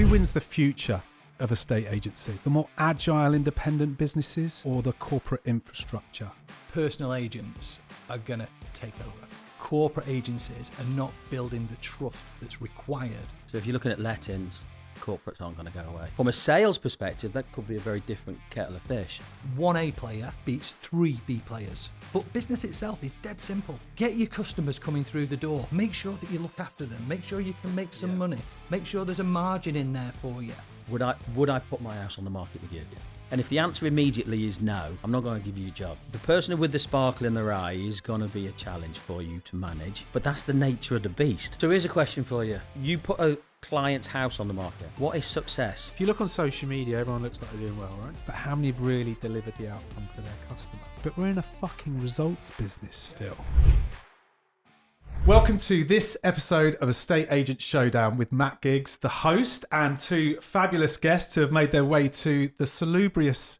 Who wins the future of a estate agency? The more agile independent businesses or the corporate infrastructure? Personal agents are going to take over. Corporate agencies are not building the trust that's required. So if you're looking at lettings, corporates aren't going to go away. From a sales perspective, that could be a very different kettle of fish. One A player beats 3 B players. But business itself is dead simple. Get your customers coming through the door. Make sure that you look after them. Make sure you can make some money. Make sure there's a margin in there for you. Would I put my house on the market with you? And if the answer immediately is no, I'm not going to give you a job. The person with the sparkle in their eye is going to be a challenge for you to manage, but that's the nature of the beast. So here's a question for you. You put a client's house on the market. What is success? If you look on social media, everyone looks like they're doing well, right? But how many have really delivered the outcome for their customer? But we're in a fucking results business still. Welcome to this episode of Estate Agent Showdown with Matt Giggs, the host, and 2 fabulous guests who have made their way to the salubrious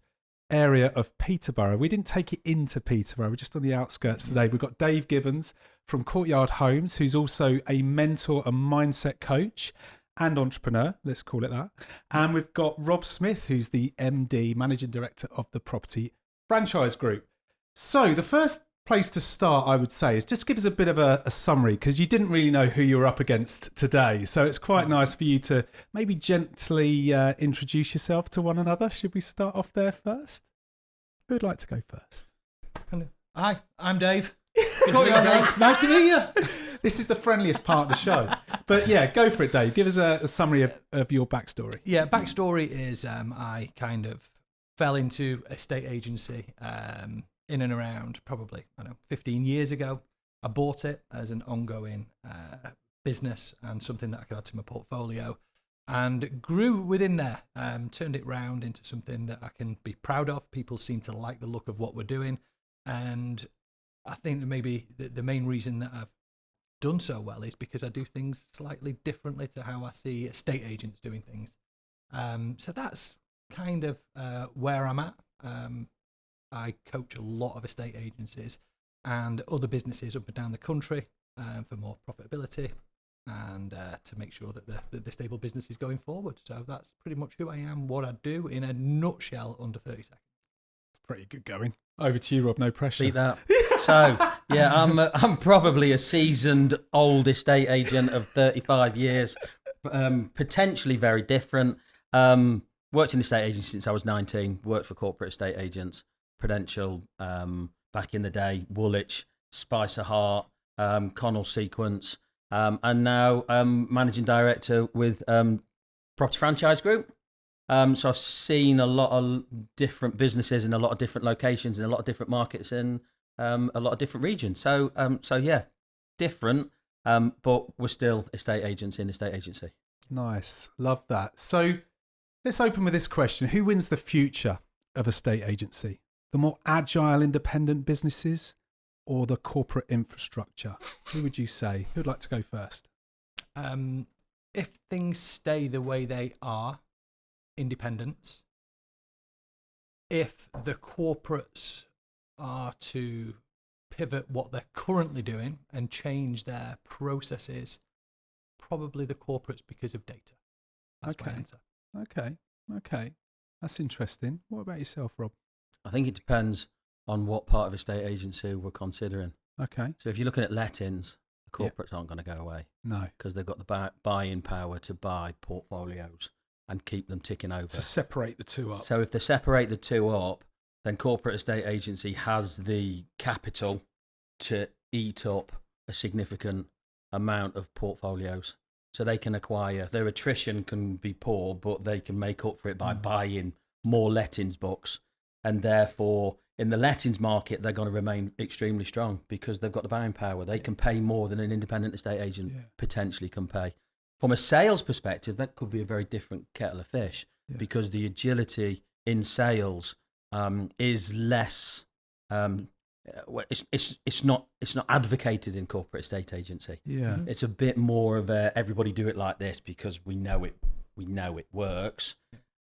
area of Peterborough. We didn't take it into Peterborough, we're just on the outskirts today. We've got Dave Gibbons from Courtyard Homes, who's also a mentor and mindset coach and entrepreneur, let's call it that. And we've got Rob Smith, who's the MD, Managing Director of the Property Franchise Group. So the first place to start, I would say, is just give us a bit of a summary, because you didn't really know who you were up against today. So it's quite nice for you to maybe gently introduce yourself to one another. Should we start off there first? Who would like to go first? Hello. Hi, I'm Dave. Dave. Nice to meet you. This is the friendliest part of the show. But yeah, go for it, Dave. Give us a summary of your backstory. Yeah, backstory is I kind of fell into estate agency in and around probably, 15 years ago. I bought it as an ongoing business and something that I could add to my portfolio, and grew within there, turned it round into something that I can be proud of. People seem to like the look of what we're doing, and I think that maybe the main reason that I've done so well is because I do things slightly differently to how I see estate agents doing things. So that's kind of where I'm at. I coach a lot of estate agencies and other businesses up and down the country for more profitability and to make sure that the stable business is going forward. So that's pretty much who I am, what I do in a nutshell, under 30 seconds. It's pretty good going. Over to you, Rob. No pressure. Beat that. So, yeah, I'm probably a seasoned old estate agent of 35 years, potentially very different. Worked in estate agency since I was 19, worked for corporate estate agents. Prudential, back in the day, Woolwich, Spicer Hart, Connell Sequence, and now managing director with Property Franchise Group. So I've seen a lot of different businesses in a lot of different locations, in a lot of different markets, in a lot of different regions. So yeah, different, but we're still estate agents in estate agency. Nice, love that. So let's open with this question: who wins the future of estate agency? The more agile independent businesses or the corporate infrastructure? Who would you say? Who would like to go first? If things stay the way they are, independence. If the corporates are to pivot what they're currently doing and change their processes, probably the corporates, because of data. That's my answer. Okay. That's interesting. What about yourself, Rob? I think it depends on what part of estate agency we're considering. Okay. So if you're looking at lettings, the corporates aren't going to go away. No. Because they've got the buying power to buy portfolios and keep them ticking over. To separate the two up. So if they separate the two up, then corporate estate agency has the capital to eat up a significant amount of portfolios. So they can acquire, their attrition can be poor, but they can make up for it by buying more lettings books. And therefore, in the lettings market, they're going to remain extremely strong because they've got the buying power. They can pay more than an independent estate agent potentially can pay. From a sales perspective, that could be a very different kettle of fish because the agility in sales is less. It's not advocated in corporate estate agency. Yeah, it's a bit more of a everybody do it like this because we know it works,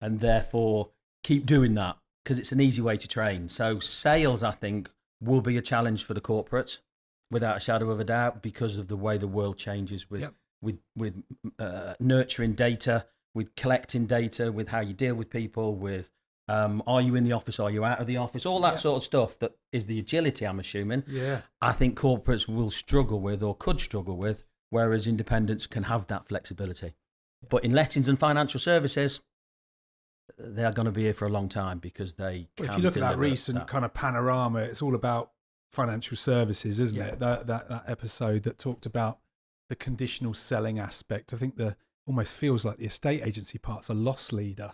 and therefore keep doing that because it's an easy way to train. So sales, I think, will be a challenge for the corporates without a shadow of a doubt because of the way the world changes with nurturing data, with collecting data, with how you deal with people, with are you in the office, are you out of the office, all that sort of stuff that is the agility, I'm assuming. Yeah. I think corporates will struggle with or could struggle with, whereas independents can have that flexibility. Yeah. But in lettings and financial services, they are going to be here for a long time because they can. If you look at that recent that kind of panorama, it's all about financial services, isn't it? That episode that talked about the conditional selling aspect. I think almost feels like the estate agency part's a loss leader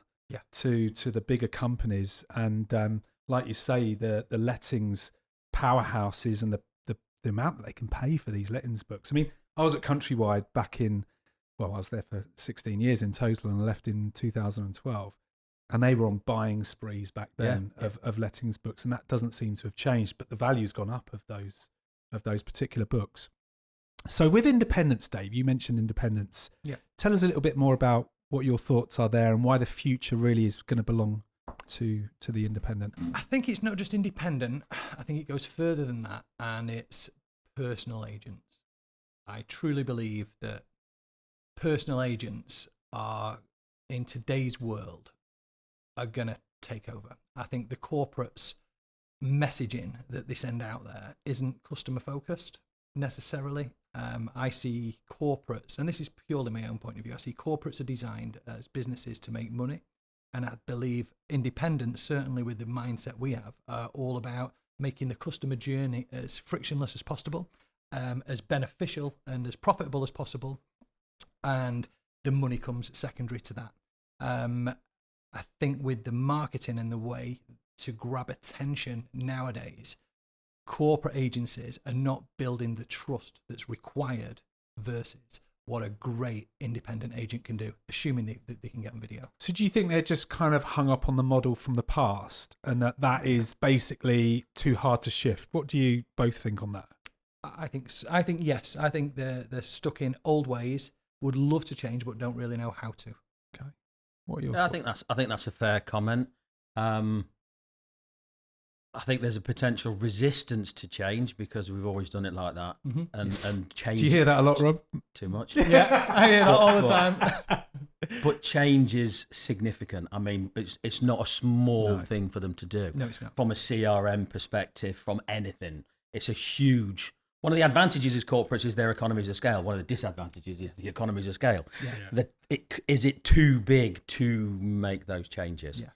to the bigger companies. And like you say, the lettings powerhouses and the amount that they can pay for these lettings books. I mean, I was at Countrywide back in, I was there for 16 years in total and I left in 2012. And they were on buying sprees back then of lettings books, and that doesn't seem to have changed. But the value's gone up of those particular books. So with independence, Dave, you mentioned independence. Yeah. Tell us a little bit more about what your thoughts are there and why the future really is going to belong to the independent. I think it's not just independent. I think it goes further than that, and it's personal agents. I truly believe that personal agents are, in today's world, are going to take over. I think the corporates' messaging that they send out there isn't customer focused necessarily. I see corporates, and this is purely my own point of view, I see corporates are designed as businesses to make money. And I believe independents, certainly with the mindset we have, are all about making the customer journey as frictionless as possible, as beneficial and as profitable as possible. And the money comes secondary to that. I think with the marketing and the way to grab attention nowadays, corporate agencies are not building the trust that's required versus what a great independent agent can do, assuming they can get on video. So do you think they're just kind of hung up on the model from the past and that is basically too hard to shift? What do you both think on that? I think yes. I think they're stuck in old ways, would love to change, but don't really know how to. Okay. What are your thoughts? I think that's a fair comment. I think there's a potential resistance to change because we've always done it like that, and change. Do you hear that a lot, Rob? Too much. Yeah, I hear that all the time. But change is significant. I mean, it's not a small thing for them to do. No, it's not. From a CRM perspective, from anything, it's a huge. One of the advantages is corporates is their economies of scale. One of the disadvantages is the economies of scale. Yeah. Is it too big to make those changes? Yeah.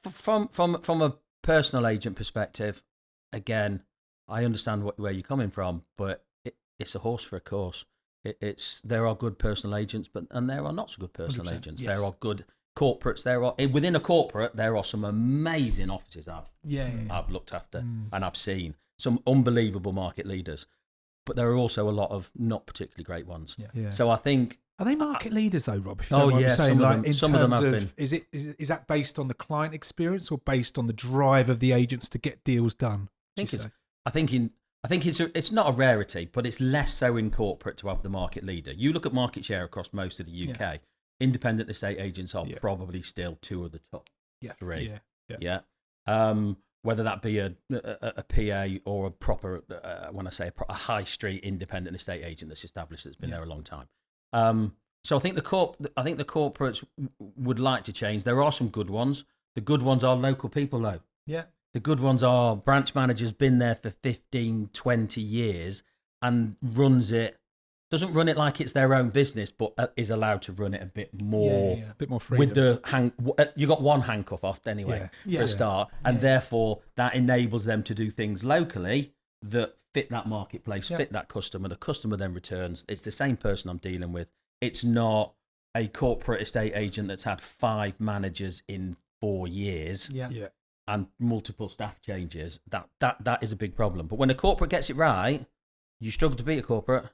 From a personal agent perspective, again, I understand where you're coming from, but it's a horse for a course. There are good personal agents, and there are not so good personal agents. Yes. There are good corporates. Within a corporate, there are some amazing offices I've looked after and I've seen some unbelievable market leaders, but there are also a lot of not particularly great ones. Yeah. So I think. Are they market leaders though, Rob? If you don't mind me saying, some of them have been. Is that based on the client experience or based on the drive of the agents to get deals done? I think it's not a rarity, but it's less so in corporate to have the market leader. You look at market share across most of the UK, independent estate agents are probably still two of the top three. Yeah. Whether that be a PA or a proper, when I say a high street independent estate agent that's established, that's been there a long time. So I think the corporates would like to change. There are some good ones. The good ones are local people though. Yeah. The good ones are branch managers, been there for 15, 20 years and doesn't run it like it's their own business, but is allowed to run it a bit more, a bit more freedom. With you got one handcuff off anyway for a start, and therefore that enables them to do things locally that fit that marketplace, fit that customer. The customer then returns. It's the same person I'm dealing with. It's not a corporate estate agent that's had 5 managers in 4 years and multiple staff changes. That is a big problem. But when a corporate gets it right, you struggle to beat a corporate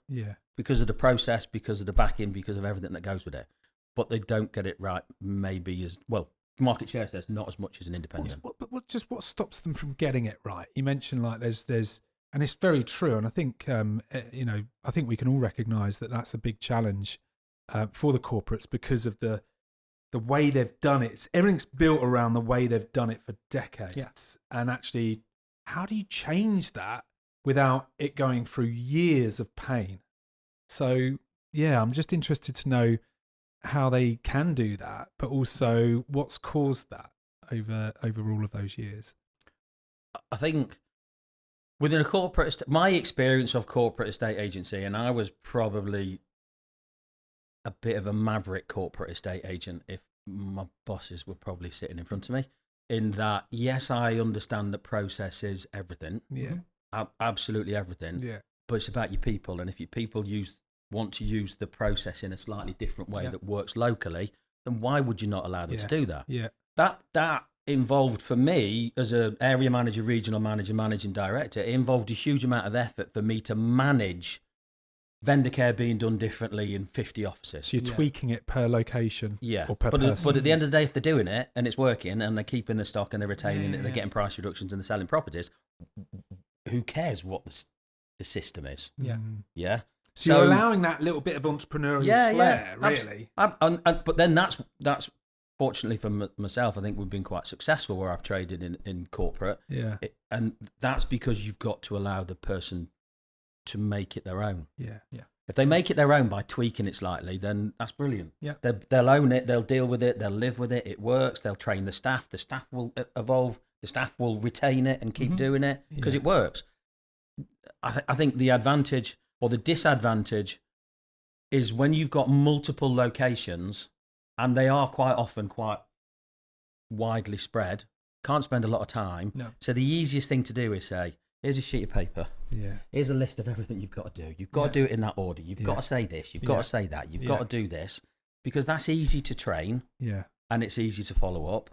because of the process, because of the backing, because of everything that goes with it. But they don't get it right maybe as well. Market share says not as much as an independent. What stops them from getting it right? You mentioned like there's and it's very true, and I think I think we can all recognise that that's a big challenge for the corporates because of the way they've done it. Everything's built around the way they've done it for decades, and actually, how do you change that without it going through years of pain? So I'm just interested to know how they can do that, but also what's caused that over all of those years. I think within a corporate, my experience of corporate estate agency, and I was probably a bit of a maverick corporate estate agent if my bosses were probably sitting in front of me, in that, yes, I understand that process is everything. Yeah. Absolutely everything. Yeah. But it's about your people. And if your people want to use the process in a slightly different way that works locally, then why would you not allow them to do that? Yeah. That involved, for me, as an area manager, regional manager, managing director, it involved a huge amount of effort for me to manage vendor care being done differently in 50 offices. So you're tweaking it per location or per person. But at the end of the day, if they're doing it and it's working and they're keeping the stock and they're retaining it, they're getting price reductions and they're selling properties, who cares what the system is? Yeah. Yeah. So you're allowing that little bit of entrepreneurial flair, really. But then that's fortunately for myself, I think we've been quite successful where I've traded in corporate. Yeah. And that's because you've got to allow the person to make it their own. Yeah. Yeah. If they make it their own by tweaking it slightly, then that's brilliant. Yeah. They'll own it, they'll deal with it, they'll live with it, it works, they'll train the staff will evolve, the staff will retain it and keep doing it because it works. I think the advantage or the disadvantage is when you've got multiple locations and they are quite often quite widely spread, can't spend a lot of time. No. So the easiest thing to do is say, here's a sheet of paper. Yeah. Here's a list of everything you've got to do. You've got to do it in that order. You've got to say this. You've got to say that. You've got to do this. Because that's easy to train. Yeah. And it's easy to follow up.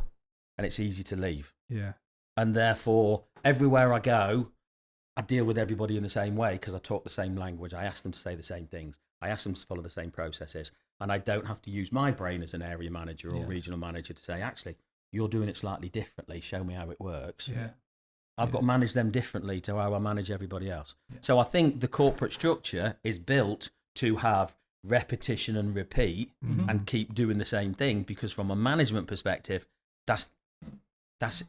And it's easy to leave. Yeah. And therefore, everywhere I go, I deal with everybody in the same way because I talk the same language. I ask them to say the same things. I ask them to follow the same processes. And I don't have to use my brain as an area manager or regional manager to say, actually, you're doing it slightly differently. Show me how it works. Yeah. I've got to manage them differently to how I manage everybody else. Yeah. So I think the corporate structure is built to have repetition and repeat and keep doing the same thing because from a management perspective, that's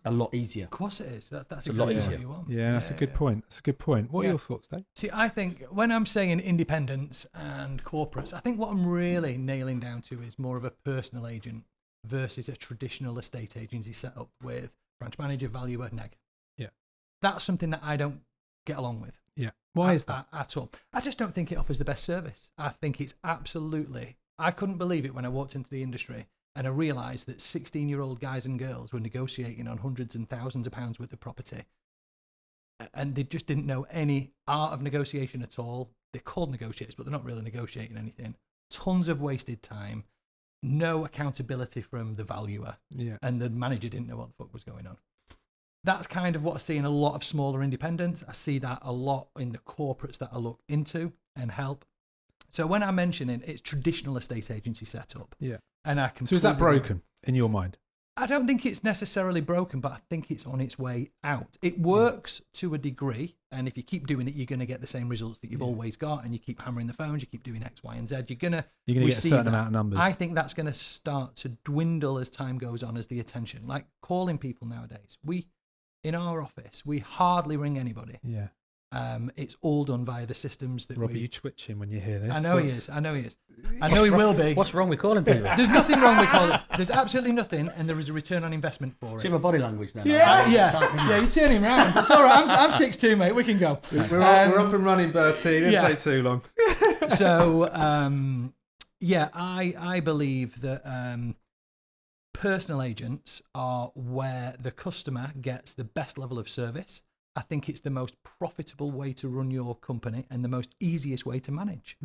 a lot easier. Of course it is. That's a lot exactly easier. what you want. Yeah, that's a good point. That's a good point. What are your thoughts, Dave? See, I think when I'm saying independents and corporates, I think what I'm really nailing down to is more of a personal agent versus a traditional estate agency setup with branch manager, valuer, neg. Yeah. That's something that I don't get along with. Yeah. Why is that? At all. I just don't think it offers the best service. I think it's absolutely... I couldn't believe it when I walked into the industry and I realised that 16-year-old guys and girls were negotiating on hundreds and thousands of pounds worth of property. And they just didn't know any art of negotiation at all. They're called negotiators, but they're not really negotiating anything. Tons of wasted time. No accountability from the valuer. Yeah. And the manager didn't know what the fuck was going on. That's kind of what I see in a lot of smaller independents. I see that a lot in the corporates that I look into and help. So when I'm mentioning it's traditional estate agency setup. Yeah. And I can. So is that broken in your mind? I don't think it's necessarily broken, but I think it's on its way out. It works to a degree, and if you keep doing it, you're going to get the same results that you've always got, and you keep hammering the phones, you keep doing X, Y, and Z, you're going to get a certain amount of numbers. I think that's going to start to dwindle as time goes on, as the attention. Like calling people nowadays. In our office, we hardly ring anybody. Yeah. It's all done via the systems that Rob, are you twitching when you hear this? I know he is. I know he will be. What's wrong with calling people? There's nothing wrong with calling. There's absolutely nothing, and there is a return on investment for it. See my body language then. Yeah, you're turning around. It's all right. I'm 6'2", mate. We can go. We're up and running, Bertie. It didn't take too long. So, I believe that personal agents are where the customer gets the best level of service. I think it's the most profitable way to run your company and the most easiest way to manage.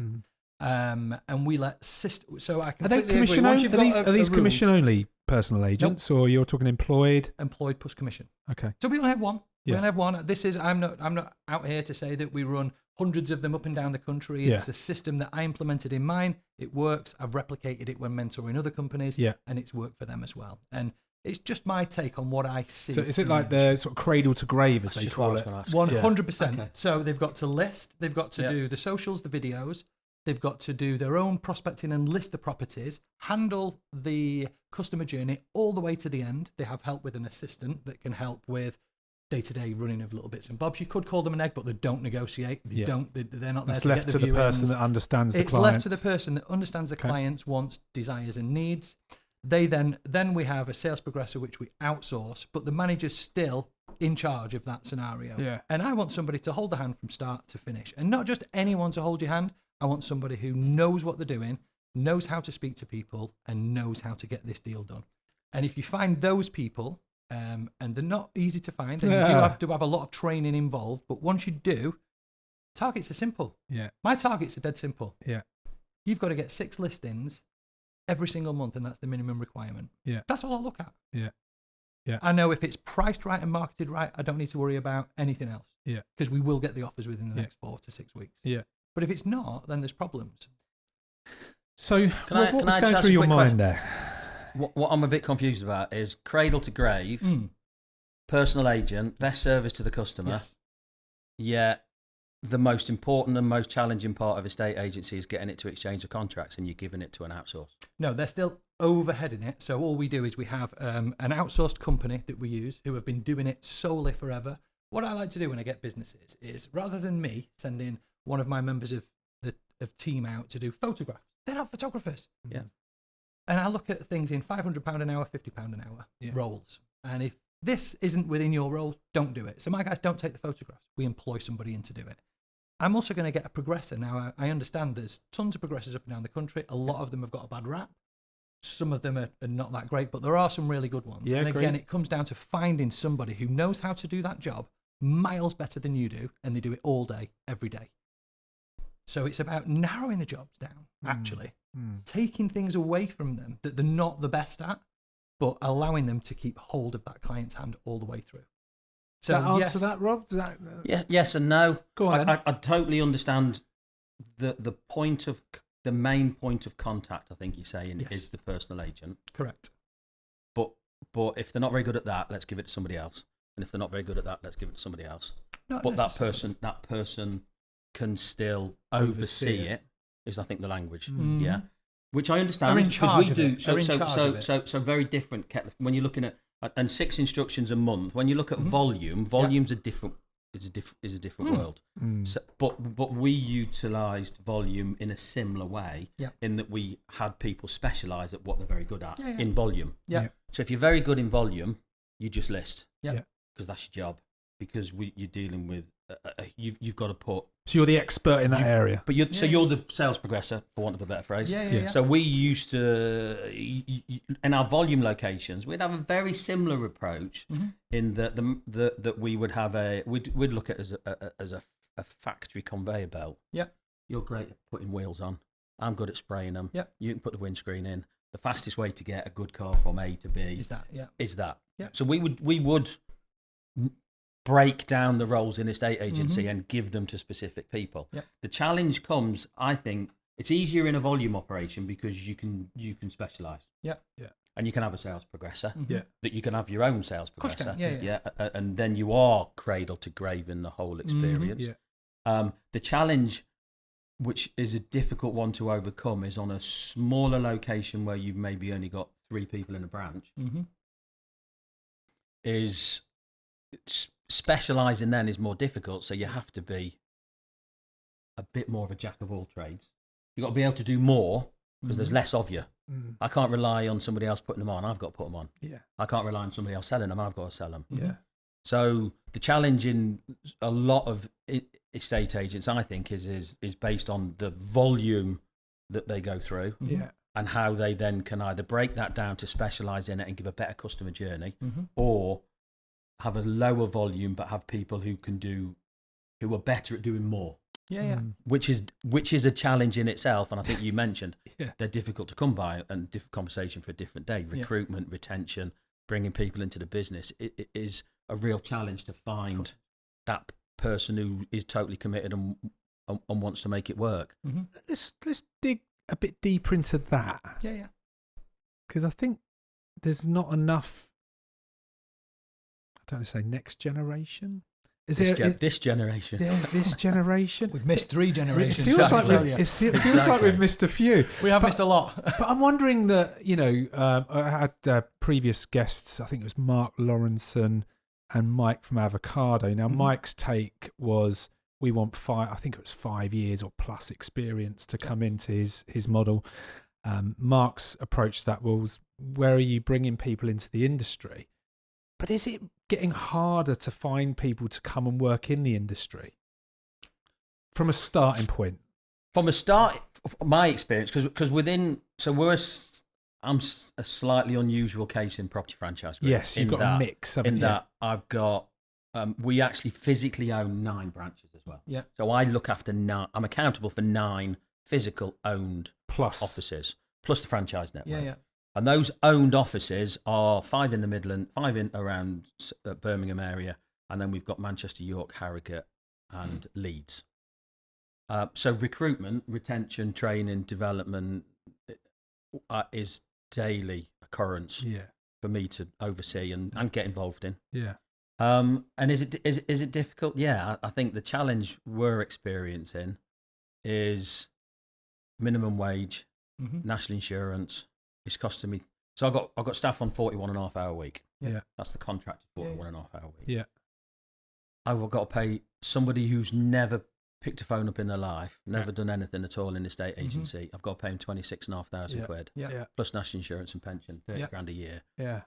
And we let so I can. Are they commission only? Are these commission only personal agents, or you're talking employed plus commission? Okay. So we only have one. Yeah. We only have one. This is I'm not out here to say that we run hundreds of them up and down the country. It's a system that I implemented in mine. It works. I've replicated it when mentoring other companies. And it's worked for them as well. And it's just my take on what I see. So is it like the sort of cradle to grave, as they call it? 100%. Okay. So they've got to list, they've got to do the socials, the videos, they've got to do their own prospecting and list the properties, handle the customer journey all the way to the end. They have help with an assistant that can help with day-to-day running of little bits and bobs. You could call them an egg, but they don't negotiate. They're not there It's to left get to the the person viewings. that understands the It's clients. left to the person that understands the client's wants, desires, and needs. They then we have a sales progressor, which we outsource, but the manager's still in charge of that scenario. Yeah. And I want somebody to hold the hand from start to finish, and not just anyone to hold your hand. I want somebody who knows what they're doing, knows how to speak to people, and knows how to get this deal done. And if you find those people, and they're not easy to find, and you do have to have a lot of training involved, but once you do, targets are simple. Yeah. My targets are dead simple. Yeah. You've got to get 6 listings every single month, and that's the minimum requirement. Yeah. That's all I look at. Yeah. Yeah. I know if it's priced right and marketed right, I don't need to worry about anything else. Yeah. Because we will get the offers within the next 4 to 6 weeks. Yeah. But if it's not, then there's problems. So what was I going just through your ask a quick mind question? there? What I'm a bit confused about is cradle to grave, personal agent, best service to the customer. Yes. Yet the most important and most challenging part of estate agency is getting it to exchange the contracts, and you're giving it to an outsource. No, they're still overheading it. So all we do is we have an outsourced company that we use who have been doing it solely forever. What I like to do when I get businesses is, rather than me sending one of my members of the team out to do photographs, they're not photographers. Yeah. And I look at things in £500 an hour, £50 an hour roles. And if this isn't within your role, don't do it. So my guys don't take the photographs. We employ somebody in to do it. I'm also going to get a progressor. Now, I understand there's tons of progressors up and down the country. A lot of them have got a bad rap. Some of them are not that great, but there are some really good ones. Yeah, and again, agreed. it comes down to finding somebody who knows how to do that job miles better than you do, and they do it all day, every day. So it's about narrowing the jobs down, actually, taking things away from them that they're not the best at, but allowing them to keep hold of that client's hand all the way through. Does that answer that, Rob? Does that, Yes and no. Go on, then. I totally understand the point of the main point of contact. I think you're saying is the personal agent. Correct. But if they're not very good at that, let's give it to somebody else. And if they're not very good at that, let's give it to somebody else. Not But necessarily. that person can still oversee it. Is I think the language. Mm. Yeah, which I understand Are in because charge we of do. it. Are in charge of it. So very different when you're looking at and 6 instructions a month. When you look at volume's a different. Is a different world. So, but we utilised volume in a similar way in that we had people specialise at what they're very good at in volume. Yeah. So if you're very good in volume, you just list. Yeah. Because that's your job. Because you're dealing with you've got to put. So you're the expert in that area. But you're the sales progressor, for want of a better phrase. Yeah. So we used to, in our volume locations, we'd have a very similar approach in that we would have we'd look at it as a factory conveyor belt. Yeah. You're great at putting wheels on. I'm good at spraying them. Yeah. You can put the windscreen in. The fastest way to get a good car from A to B is that. Yeah. So we would break down the roles in estate agency and give them to specific people. Yep. The challenge comes, I think, it's easier in a volume operation because you can specialise. Yeah. And you can have a sales progressor. Yeah. That you can have your own sales course you progressor. can. Yeah. And then you are cradle to grave in the whole experience. Yeah. The challenge, which is a difficult one to overcome, is on a smaller location where you've maybe only got 3 people in a branch. Is specialising then is more difficult, so you have to be a bit more of a jack of all trades. You've got to be able to do more because there's less of you. I can't rely on somebody else putting them on. I've got to put them on. Yeah. I can't rely on somebody else selling them. I've got to sell them. Yeah. So the challenge in a lot of estate agents, I think, is based on the volume that they go through. Yeah. And how they then can either break that down to specialise in it and give a better customer journey, or have a lower volume but have people who are better at doing more. Which is a challenge in itself, and I think you mentioned they're difficult to come by, and different conversation for a different day. Recruitment, retention, bringing people into the business, it is a real challenge to find that person who is totally committed and wants to make it work. Let's dig a bit deeper into that. Yeah. Because I think there's not enough. I don't want to say next generation. Is This generation. Yeah, this generation. We've missed 3 generations. It feels I like tell we've, you. it feels like we've missed a few. We have missed a lot. But I'm wondering that, I had previous guests, I think it was Mark Lawrenson, and Mike from Avocado. Now, Mike's take was we want 5 years or plus experience to come into his model. Mark's approach to that was, where are you bringing people into the industry? But is it getting harder to find people to come and work in the industry from a starting point? From a start, my experience, because I'm a slightly unusual case in property franchise group. Yes, you've got a mix, haven't you? That I've got, we actually physically own 9 branches as well. Yeah. So I look after 9. I'm accountable for 9 physical owned plus offices, plus the franchise network. Yeah. And those owned offices are 5 in the Midlands, 5 in around Birmingham area, and then we've got Manchester, York, Harrogate, and Leeds. So recruitment, retention, training, development is daily occurrence for me to oversee and get involved in. Yeah. And is it difficult? Yeah, I think the challenge we're experiencing is minimum wage, national insurance. It's costing me. So I've got staff on 41.5 hour week. Yeah. That's the contracted 41.5 hour week. Yeah. I've got to pay somebody who's never picked a phone up in their life, never done anything at all in the estate agency. I've got to pay him 26,500 quid. Yeah. Plus national insurance and pension, 30 grand a year. Yeah.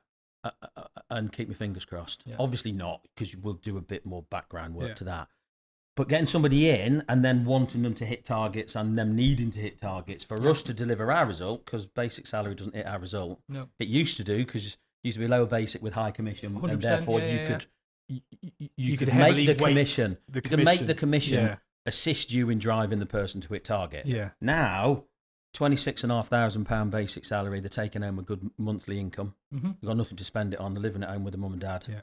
And keep my fingers crossed. Yeah. Obviously not, because we'll do a bit more background work to that. But getting somebody in and then wanting them to hit targets and them needing to hit targets for us to deliver our result, because basic salary doesn't hit our result. No. It used to do, because it used to be lower basic with high commission, and therefore you could make the commission. You could make the commission assist you in driving the person to hit target. Yeah. Now, £26,500 basic salary, they're taking home a good monthly income. They've got nothing to spend it on. They're living at home with their mum and dad. Yeah.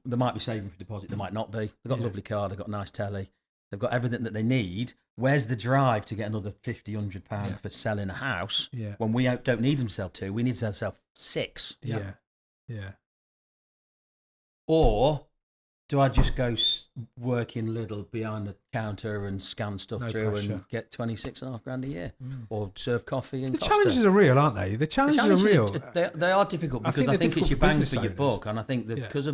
They might be saving for deposit. They might not be. They've got a lovely car. They've got a nice telly. They've got everything that they need. Where's the drive to get another £50, £100 for selling a house when we don't need them to sell 2? We need to sell 6. Yeah. Or do I just go working little behind the counter and scan stuff through and get 26.5 grand a year, or serve coffee? And the challenges are real, aren't they? The challenges are real. They are difficult, because I think it's your bang for your buck, and I think that because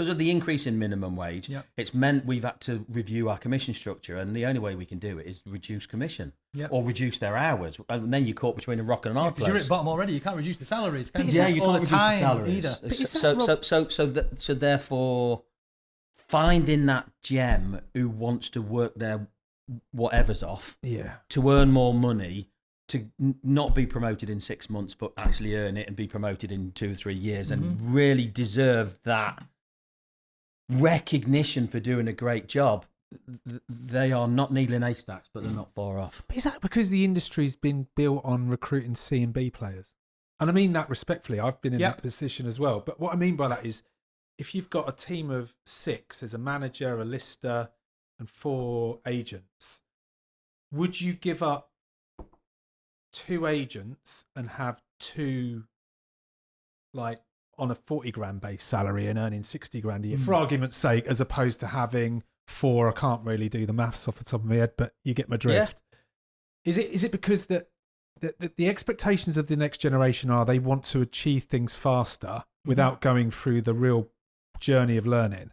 of the increase in minimum wage, it's meant we've had to review our commission structure, and the only way we can do it is reduce commission or reduce their hours, and then you're caught between a rock and a hard place. You're at bottom already. You can't reduce the salaries. Can you? Yeah, you can't reduce the salaries either. So therefore, finding that gem who wants to work their whatever's off to earn more money, to not be promoted in 6 months, but actually earn it and be promoted in 2 or 3 years, and really deserve that recognition for doing a great job. They are not needling haystacks, but they're not far off. But is that because the industry's been built on recruiting C and B players? And I mean that respectfully. I've been in that position as well. But what I mean by that is, if you've got a team of 6, there's a manager, a lister, and 4 agents, would you give up 2 agents and have 2, like, on a 40 grand base salary and earning 60 grand a year, for argument's sake, as opposed to having 4? I can't really do the maths off the top of my head, but you get my drift. Is it because that the expectations of the next generation are they want to achieve things faster without going through the real journey of learning?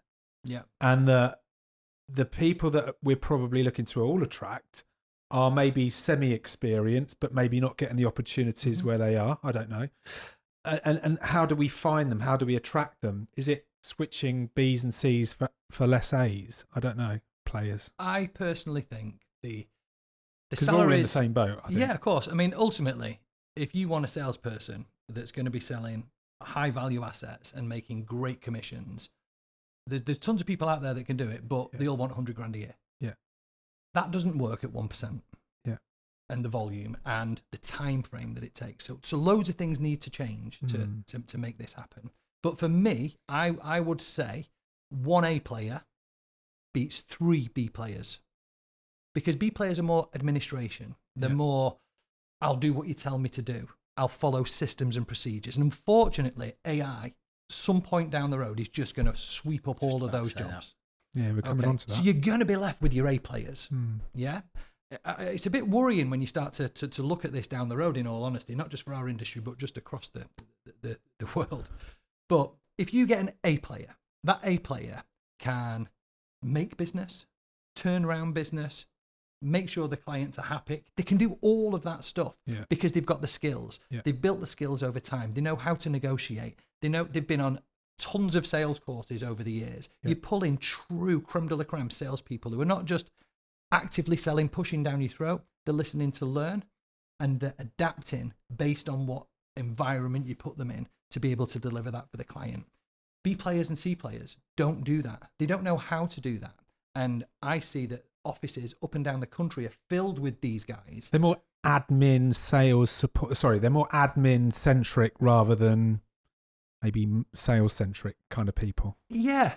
And the people that we're probably looking to all attract are maybe semi-experienced, but maybe not getting the opportunities where they are. I don't know. And how do we find them? How do we attract them? Is it switching B's and C's for less A's? I don't know. Players. I personally think the salaries, salaries, we're in the same boat, I think. Yeah, of course. I mean, ultimately, if you want a salesperson that's going to be selling high value assets and making great commissions, there's tons of people out there that can do it, but they all want 100 grand a year. Yeah. That doesn't work at 1%. Yeah. And the volume and the time frame that it takes. So loads of things need to change to make this happen. But for me, I would say 1 A player beats 3 B players. Because B players are more administration. They're more, I'll do what you tell me to do. I'll follow systems and procedures. And unfortunately, AI, some point down the road, is just going to sweep up all of those jobs. Yeah, we're coming on to that. So you're going to be left with your A players. Yeah? It's a bit worrying when you start to look at this down the road, in all honesty, not just for our industry, but just across the world. But if you get an A player that A player can make business, turn around business, make sure the clients are happy. They can do all of that stuff because they've got the skills. Yeah. They've built the skills over time. They know how to negotiate. They know they've been on tons of sales courses over the years. Yeah. You pull in true creme de la creme salespeople who are not just actively selling, pushing down your throat. They're listening to learn, and they're adapting based on what environment you put them in to be able to deliver that for the client. B players and C players don't do that. They don't know how to do that. And I see that offices up and down the country are filled with these guys. They're more admin, sales support. Sorry, they're more admin centric rather than maybe sales centric kind of people. Yeah,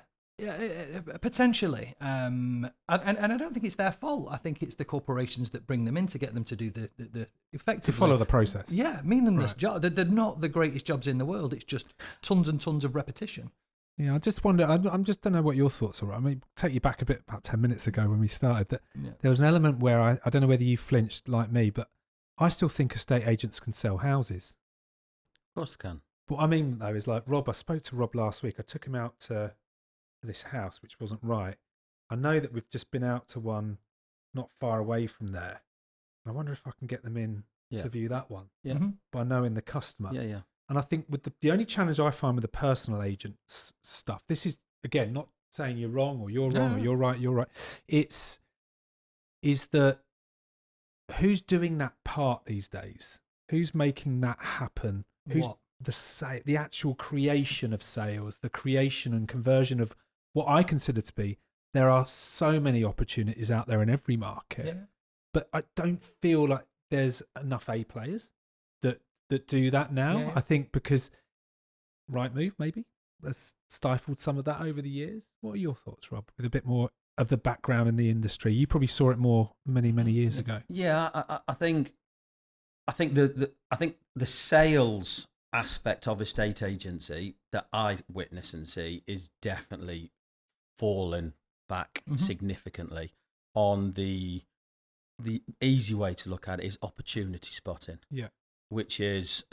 potentially. And I don't think it's their fault. I think it's the corporations that bring them in to get them to do the effectively. To follow the process. Yeah, meaningless Right. job. They're not the greatest jobs in the world. It's just tons and tons of repetition. Yeah, I just wonder. I'm just don't know what your thoughts are. I mean, take you back a bit, about 10 minutes ago when we started. That there was an element where I don't know whether you flinched like me, but I still think estate agents can sell houses. Of course they can. What I mean though is like Rob. I spoke to Rob last week. I took him out to this house, which wasn't right. I know that we've just been out to one not far away from there. And I wonder if I can get them in to view that one. Yeah. Mm-hmm. By knowing the customer. Yeah. And I think with the only challenge I find with the personal agents stuff, this is, again, not saying you're wrong or you're wrong or you're right. Is that who's doing that part these days? Who's making that happen? Who's What? the actual creation of sales, the creation and conversion of what I consider to be, there are so many opportunities out there in every market, Yeah. but I don't feel like there's enough A players that do that now. Yeah. I think because Rightmove maybe has stifled some of that over the years. What are your thoughts, Rob? With a bit more of the background in the industry, you probably saw it more many years ago. Yeah, I think the sales aspect of estate agency that I witness and see is definitely fallen back significantly. On the easy way to look at it is opportunity spotting. Yeah. Which is,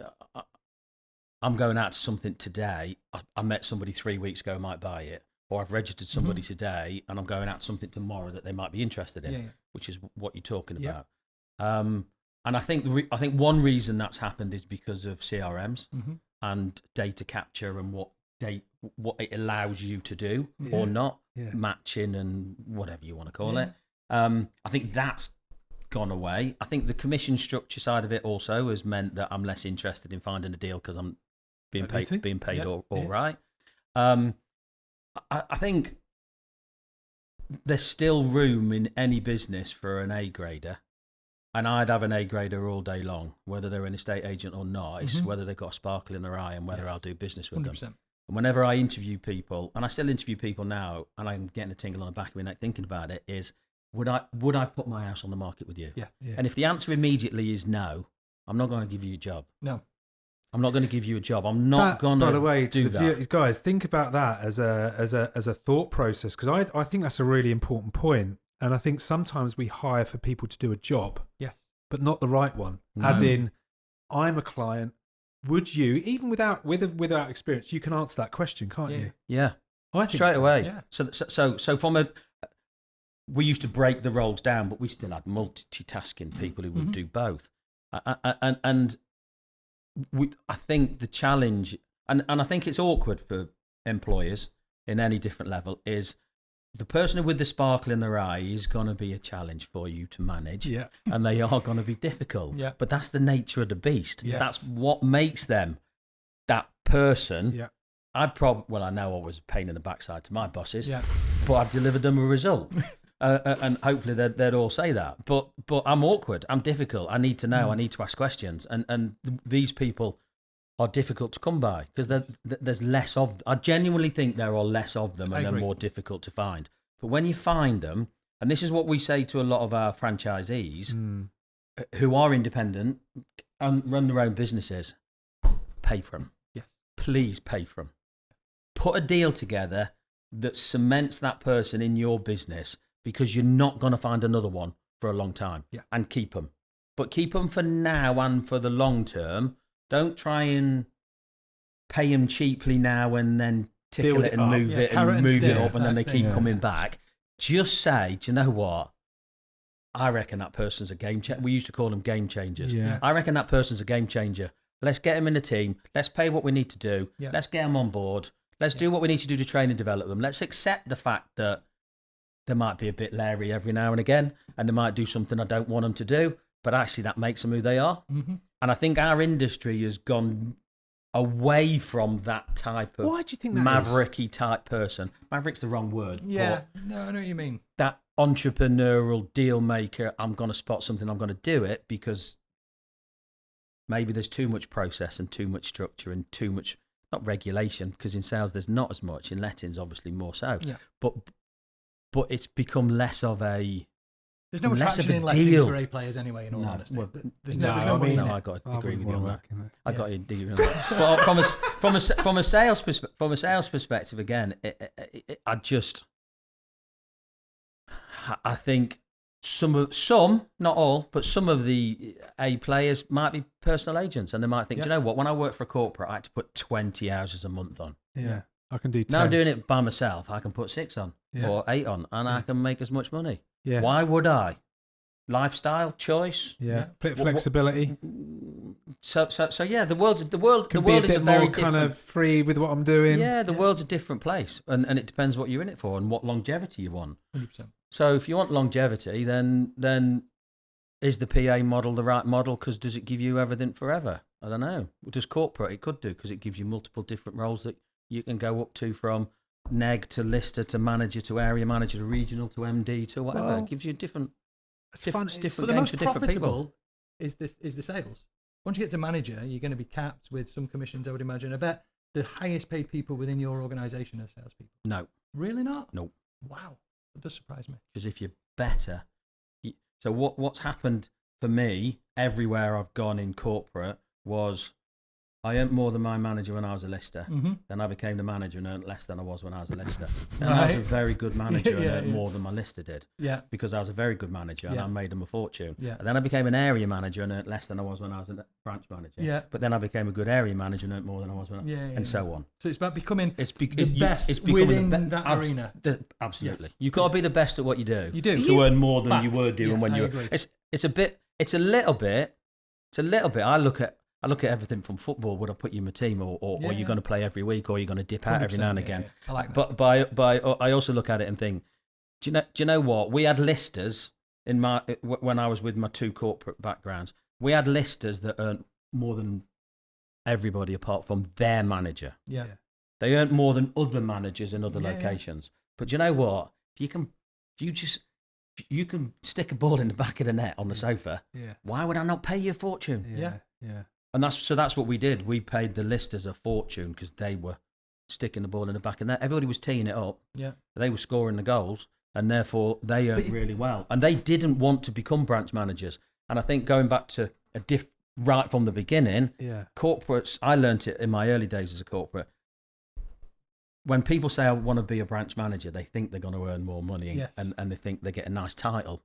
I'm going out to something today. I met somebody 3 weeks ago, might buy it, or I've registered somebody today, and I'm going out to something tomorrow that they might be interested in, which is what you're talking about. And I think one reason that's happened is because of CRMs and data capture and what it allows you to do or not, matching and whatever you want to call it. I think that's gone away. I think the commission structure side of it also has meant that I'm less interested in finding a deal because I'm being paid all right. I think there's still room in any business for an A grader, and I'd have an A grader all day long, whether they're an estate agent or not. It's whether they've got a sparkle in their eye and whether I'll do business with 100%. them. And whenever I interview people, and I still interview people now, and I'm getting a tingle on the back of my neck thinking about it, is would I put my house on the market with you? Yeah. And if the answer immediately is no, I'm not going to give you a job. No. I'm not going to give you a job. I'm not going to. By the way, do that. Guys, think about that as a thought process, because I think that's a really important point. And I think sometimes we hire for people to do a job, Yes. but not the right one. No. As in, I'm a client. Would you, even without experience, you can answer that question, can't you? Yeah. I think Straight so. away. Yeah. So from we used to break the roles down, but we still had multitasking people who would do both. And I think the challenge, and I think it's awkward for employers in any different level, is the person with the sparkle in their eye is going to be a challenge for you to manage. Yeah. And they are going to be difficult. Yeah. But that's the nature of the beast. Yes. That's what makes them that person. Yeah. I know I was a pain in the backside to my bosses, Yeah. but I've delivered them a result. And hopefully they'd all say that. But I'm awkward. I'm difficult. I need to know. I need to ask questions. And these people are difficult to come by because there's less of. I genuinely think there are less of them, and they're more difficult to find. But when you find them, and this is what we say to a lot of our franchisees who are independent and run their own businesses, pay for them. Yes. Please pay for them. Put a deal together that cements that person in your business, because you're not going to find another one for a long time. Yeah. And keep them. But keep them for now and for the long term. Don't try and pay them cheaply now and then tickle Build it it and up. move Yeah, it carrot and and move stick it up, and then they type keep thing. coming Yeah. back. Just say, do you know what? I reckon that person's a game changer. We used to call them game changers. Yeah. I reckon that person's a game changer. Let's get him in the team. Let's pay what we need to do. Yeah. Let's get him on board. Let's do what we need to do to train and develop them. Let's accept the fact that they might be a bit leery every now and again, and they might do something I don't want them to do, but actually that makes them who they are. Mm-hmm. And I think our industry has gone away from that type of Why do you think that is? mavericky type person. Maverick's the wrong word. Yeah, But no, I know what you mean. that entrepreneurial deal maker, I'm going to spot something, I'm going to do it, because maybe there's too much process and too much structure and too much, not regulation, because in sales there's not as much, in lettings obviously more so. Yeah. But it's become less of a... There's no much less of traction a in lettings deal. for A players anyway, in all No, honesty. well, There's no, no I money mean- in No, it. I got to I agree wouldn't with you on wanna that. work in it. I got you agree on that. But from a sales perspective, again, I think some, not all, but some of the A players might be personal agents, and they might think, Yeah. do you know what? When I work for a corporate, I had to put 20 hours a month on. Yeah. I can do 10. Now I'm doing it by myself. I can put 6 on Yeah. or 8 on, and I can make as much money. Yeah. Why would I? Lifestyle choice. Yeah. Bit of What- flexibility. So yeah, the world Can the be world a is bit a very more kind different. of free with what I'm doing. Yeah, the world's a different place, and it depends what you're in it for and what longevity you want. 100%. So if you want longevity, then is the PA model the right model? Because does it give you everything forever? I don't know. Does corporate? It could do, because it gives you multiple different roles that you can go up to, from neg to lister to manager to area manager to regional to MD to whatever. Well, It gives you different It's different, fun. different But the games most for different people. profitable is the sales. Once you get to manager, you're going to be capped with some commissions, I would imagine. I bet the highest paid people within your organisation are salespeople. No, Really not? no. Wow. That does surprise me. Because if you're better, so what's happened for me everywhere I've gone in corporate was I earned more than my manager when I was a lister. Mm-hmm. Then I became the manager and earned less than I was when I was a lister. And I was a Right. very good manager and Yeah, earned yeah. more than my lister did, Yeah. because I was a very good manager and Yeah. I made them a fortune. Yeah. And then I became an area manager and earned less than I was when I was a branch manager. Yeah. But then I became a good area manager and earned more than I was when I, Yeah. and so on. So it's about becoming It's the best becoming within the that abs- arena. Absolutely. Yes. You've got to be the best at what you do. You do. To earn more than you Fact. were doing Yes, when I you were. agree. It's a little bit. I look at everything from football. Would I put you in my team, or Yeah. are you going to play every week, or are you going to dip out every now and 100%, yeah, again? yeah. I like that. But I also look at it and think, do you know what? We had listers when I was with my 2 corporate backgrounds. We had listers that earned more than everybody apart from their manager. Yeah. They earned more than other managers in other Yeah, yeah. locations. But do you know what? If you can stick a ball in the back of the net on the sofa, Yeah. why would I not pay you a fortune? Yeah. Yeah. And that's what we did. We paid the listers a fortune because they were sticking the ball in the back of the net. Everybody was teeing it up. Yeah. They were scoring the goals, and therefore they earned really well. And they didn't want to become branch managers. And I think going back to right from the beginning, Yeah. corporates, I learned it in my early days as a corporate. When people say I want to be a branch manager, they think they're going to earn more money, Yes. and they think they get a nice title.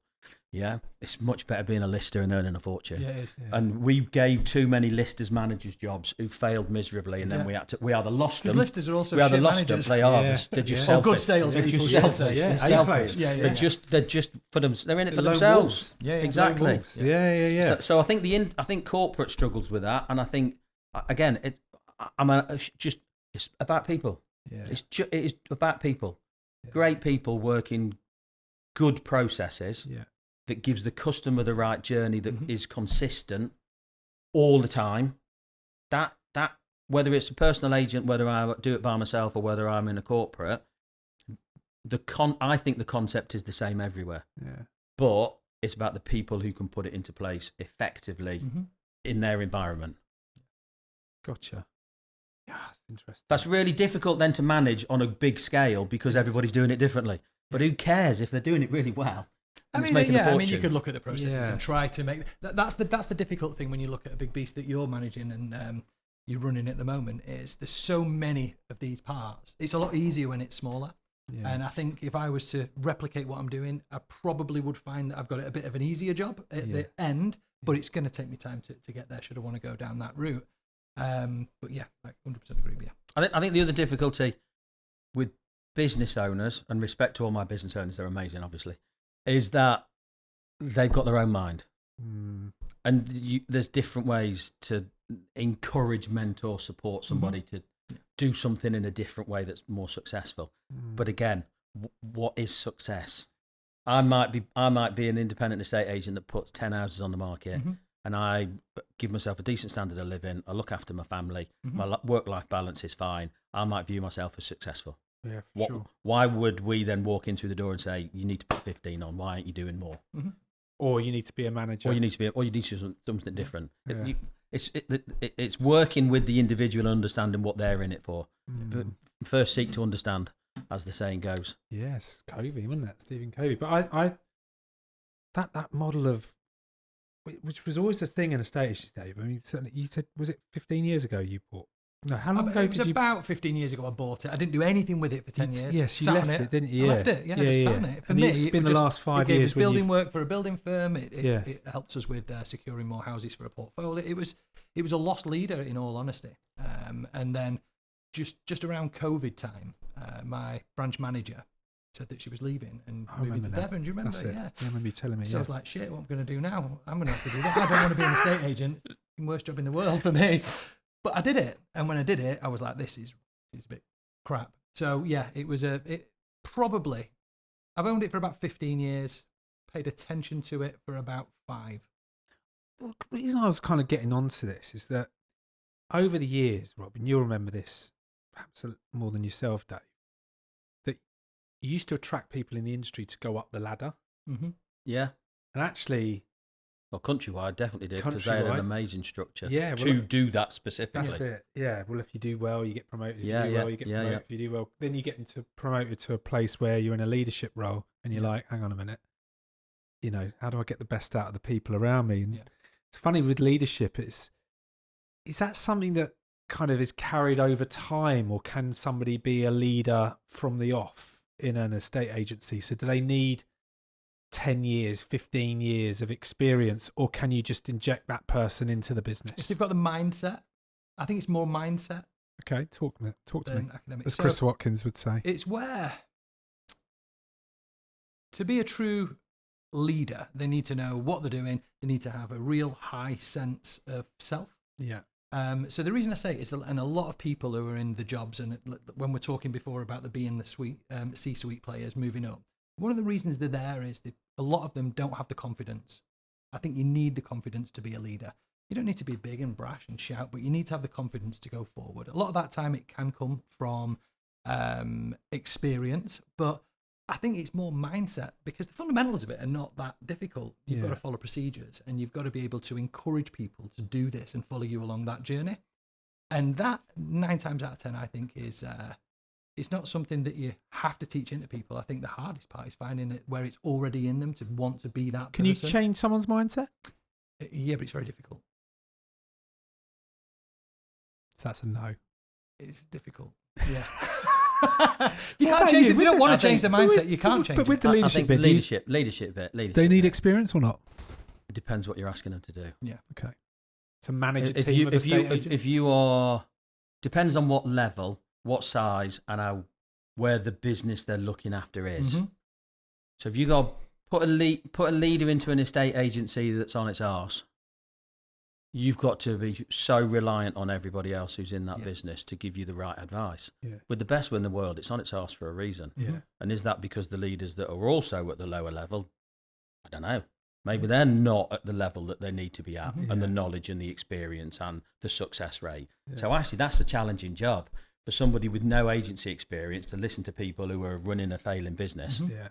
Yeah, it's much better being a lister and earning a fortune. Yeah, it is. Yeah. And we gave too many listers managers jobs who failed miserably, and then Yeah. we either lost Because them. listers are also We either shit lost them. managers. They are. Yeah. They're just Yeah. Or good selfish. salespeople, They're just should I selfish. say. Yeah. They're A selfish. players. Yeah, yeah, They're yeah. just for them. They're in it for Lone themselves. wolves. Yeah, yeah. Exactly. Lone wolves. Yeah. Yeah. Yeah. So I think I think corporate struggles with that, and I think again it's about people. Yeah. It is about people. Yeah. Great people working good processes Yeah. that gives the customer the right journey that Mhm. is consistent all the time. That whether it's a personal agent, whether I do it by myself or whether I'm in a corporate, I think the concept is the same everywhere. Yeah. But it's about the people who can put it into place effectively Mhm. in their environment. Gotcha. Yeah, that's interesting. That's really difficult then to manage on a big scale because Yes. everybody's doing it differently. But who cares if they're doing it really well? I and it's mean, making a yeah. I mean, you fortune? could look at the processes Yeah. and try to make that's the difficult thing when you look at a big beast that you're managing and you're running at the moment. Is there's so many of these parts. It's a lot easier when it's smaller. Yeah. And I think if I was to replicate what I'm doing, I probably would find that I've got a bit of an easier job at the end. But it's going to take me time to get there. Should I want to go down that route? But yeah, I 100% agree with you. I think the other difficulty with business owners, and respect to all my business owners, they're amazing, obviously, is that they've got their own mind. And there's different ways to encourage, mentor, support somebody to do something in a different way that's more successful. But again, what is success? I might be an independent estate agent that puts 10 houses on the market, and I give myself a decent standard of living. I look after my family. My work-life balance is fine. I might view myself as successful. Yeah, sure. Why would we then walk in through the door and say, you need to put 15 on? Why aren't you doing more? Or you need to be a manager. Or you need to do something different. Yeah. It's working with the individual, understanding what they're in it for. But first seek to understand, as the saying goes. Yes, Covey, wasn't it? Stephen Covey. But I that model of, which was always a thing in estate agents, Dave. I mean, certainly you said, was it 15 years ago you bought? No, how long ago? It was about 15 years ago I bought it. I didn't do anything with it for 10 years. Yes, you left it, didn't you? I Yeah. left it, yeah. I just sat on it. For And me, it's been the last 5 it gave years us building work for a building firm. It helped us with securing more houses for a portfolio. It was a lost leader, in all honesty. And then just around COVID time, my branch manager said that she was leaving and moving to Devon. Do you remember? That's it. Yeah. Yeah, I remember you telling me. So I was like, shit, what am I going to do now? I'm going to have to do that. I don't want to be an estate agent. It's the worst job in the world for me. But I did it. And when I did it, I was like, this is a bit crap. So yeah, probably, I've owned it for about 15 years, paid attention to it for about 5. Well, the reason I was kind of getting onto this is that over the years, Robin, you'll remember this perhaps more than yourself, Dave, that you used to attract people in the industry to go up the ladder. Yeah. And actually, well, Countrywide definitely did, because they had an amazing structure to do that specifically. That's it. Yeah. Well, if you do well, you get promoted. If you do well, you get promoted. If you do well, then you get promoted to a place where you're in a leadership role, and you're like, hang on a minute, how do I get the best out of the people around me? And it's funny with leadership. Is that something that kind of is carried over time, or can somebody be a leader from the off in an estate agency? So do they need 10 years, 15 years of experience, or can you just inject that person into the business? If you've got the mindset, I think it's more mindset. Okay, talk to me. Academic. As Chris Watkins would say. It's where, to be a true leader, they need to know what they're doing. They need to have a real high sense of self. Yeah. So the reason I say it is, and a lot of people who are in the jobs, and when we're talking before about the C-suite players moving up, one of the reasons they're there is that a lot of them don't have the confidence. I think you need the confidence to be a leader. You don't need to be big and brash and shout, but you need to have the confidence to go forward. A lot of that time it can come from experience, but I think it's more mindset, because the fundamentals of it are not that difficult. You've got to follow procedures, and you've got to be able to encourage people to do this and follow you along that journey. And that 9 times out of 10, I think, is it's not something that you have to teach into people. I think the hardest part is finding it where it's already in them to want to be that person. Can you change someone's mindset? Yeah, but it's very difficult. So that's a no. It's difficult. Yeah. You can't change it. If you don't want to change the mindset, you can't change it. But with the leadership bit, leadership bit. They need experience or not? It depends what you're asking them to do. Yeah. Okay. To manage a team of estate agents? If you are, depends on what level, what size, and where the business they're looking after is. So if you go put a leader into an estate agency that's on its arse, you've got to be so reliant on everybody else who's in that business to give you the right advice. Yeah. With the best one in the world, it's on its arse for a reason. Yeah. And is that because the leaders that are also at the lower level, I don't know, maybe they're not at the level that they need to be at, and the knowledge and the experience and the success rate. Yeah. So actually that's a challenging job for somebody with no agency experience to listen to people who are running a failing business. Yeah.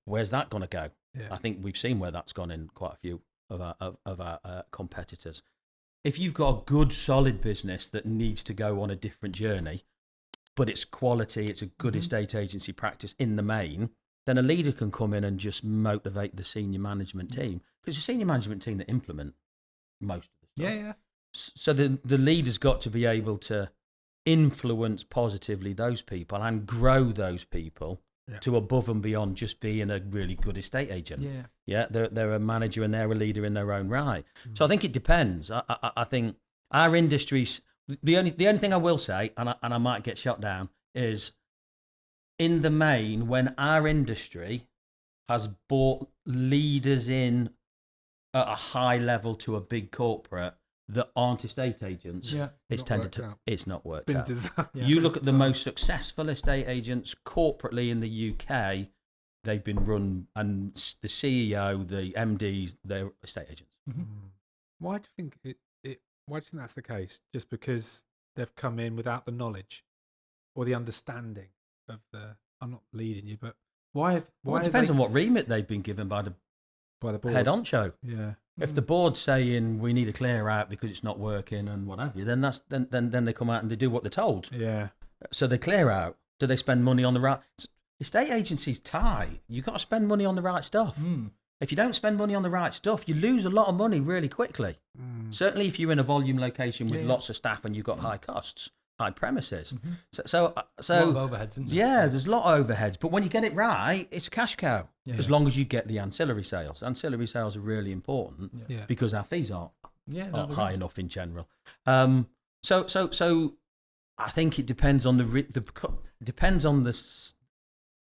Where's that going to go? Yeah. I think we've seen where that's gone in quite a few of our competitors. If you've got a good, solid business that needs to go on a different journey, but it's quality, it's a good estate agency practice in the main, then a leader can come in and just motivate the senior management team, because the senior management team that implement most of the stuff. Yeah. So the leader's got to be able to influence positively those people and grow those people to above and beyond just being a really good estate agent. Yeah, they're a manager and they're a leader in their own right. So I think it depends. I think our industry's the only thing I will say, and I might get shot down, is in the main, when our industry has brought leaders in at a high level to a big corporate that aren't estate agents, it's not worked out. You look at the most successful estate agents corporately in the UK, they've been run, and the CEO, the MDs, they're estate agents. Mm-hmm. Why do you think why do you think that's the case? Just because they've come in without the knowledge or the understanding of the, I'm not leading you, but why it depends on what remit they've been given by the board. Head honcho. Yeah. If the board's saying we need a clear out because it's not working and what have you, then then they come out and they do what they're told. Yeah. So they clear out. Do they spend money on the right? Estate agencies tight. You got to spend money on the right stuff. If you don't spend money on the right stuff, you lose a lot of money really quickly. Certainly, if you're in a volume location with lots of staff and you've got high costs, high premises. So a lot of overheads, isn't there? Yeah, there's a lot of overheads. But when you get it right, it's a cash cow. Yeah. As long as you get the ancillary sales. Ancillary sales are really important because our fees aren't high enough in general. So I think it depends on the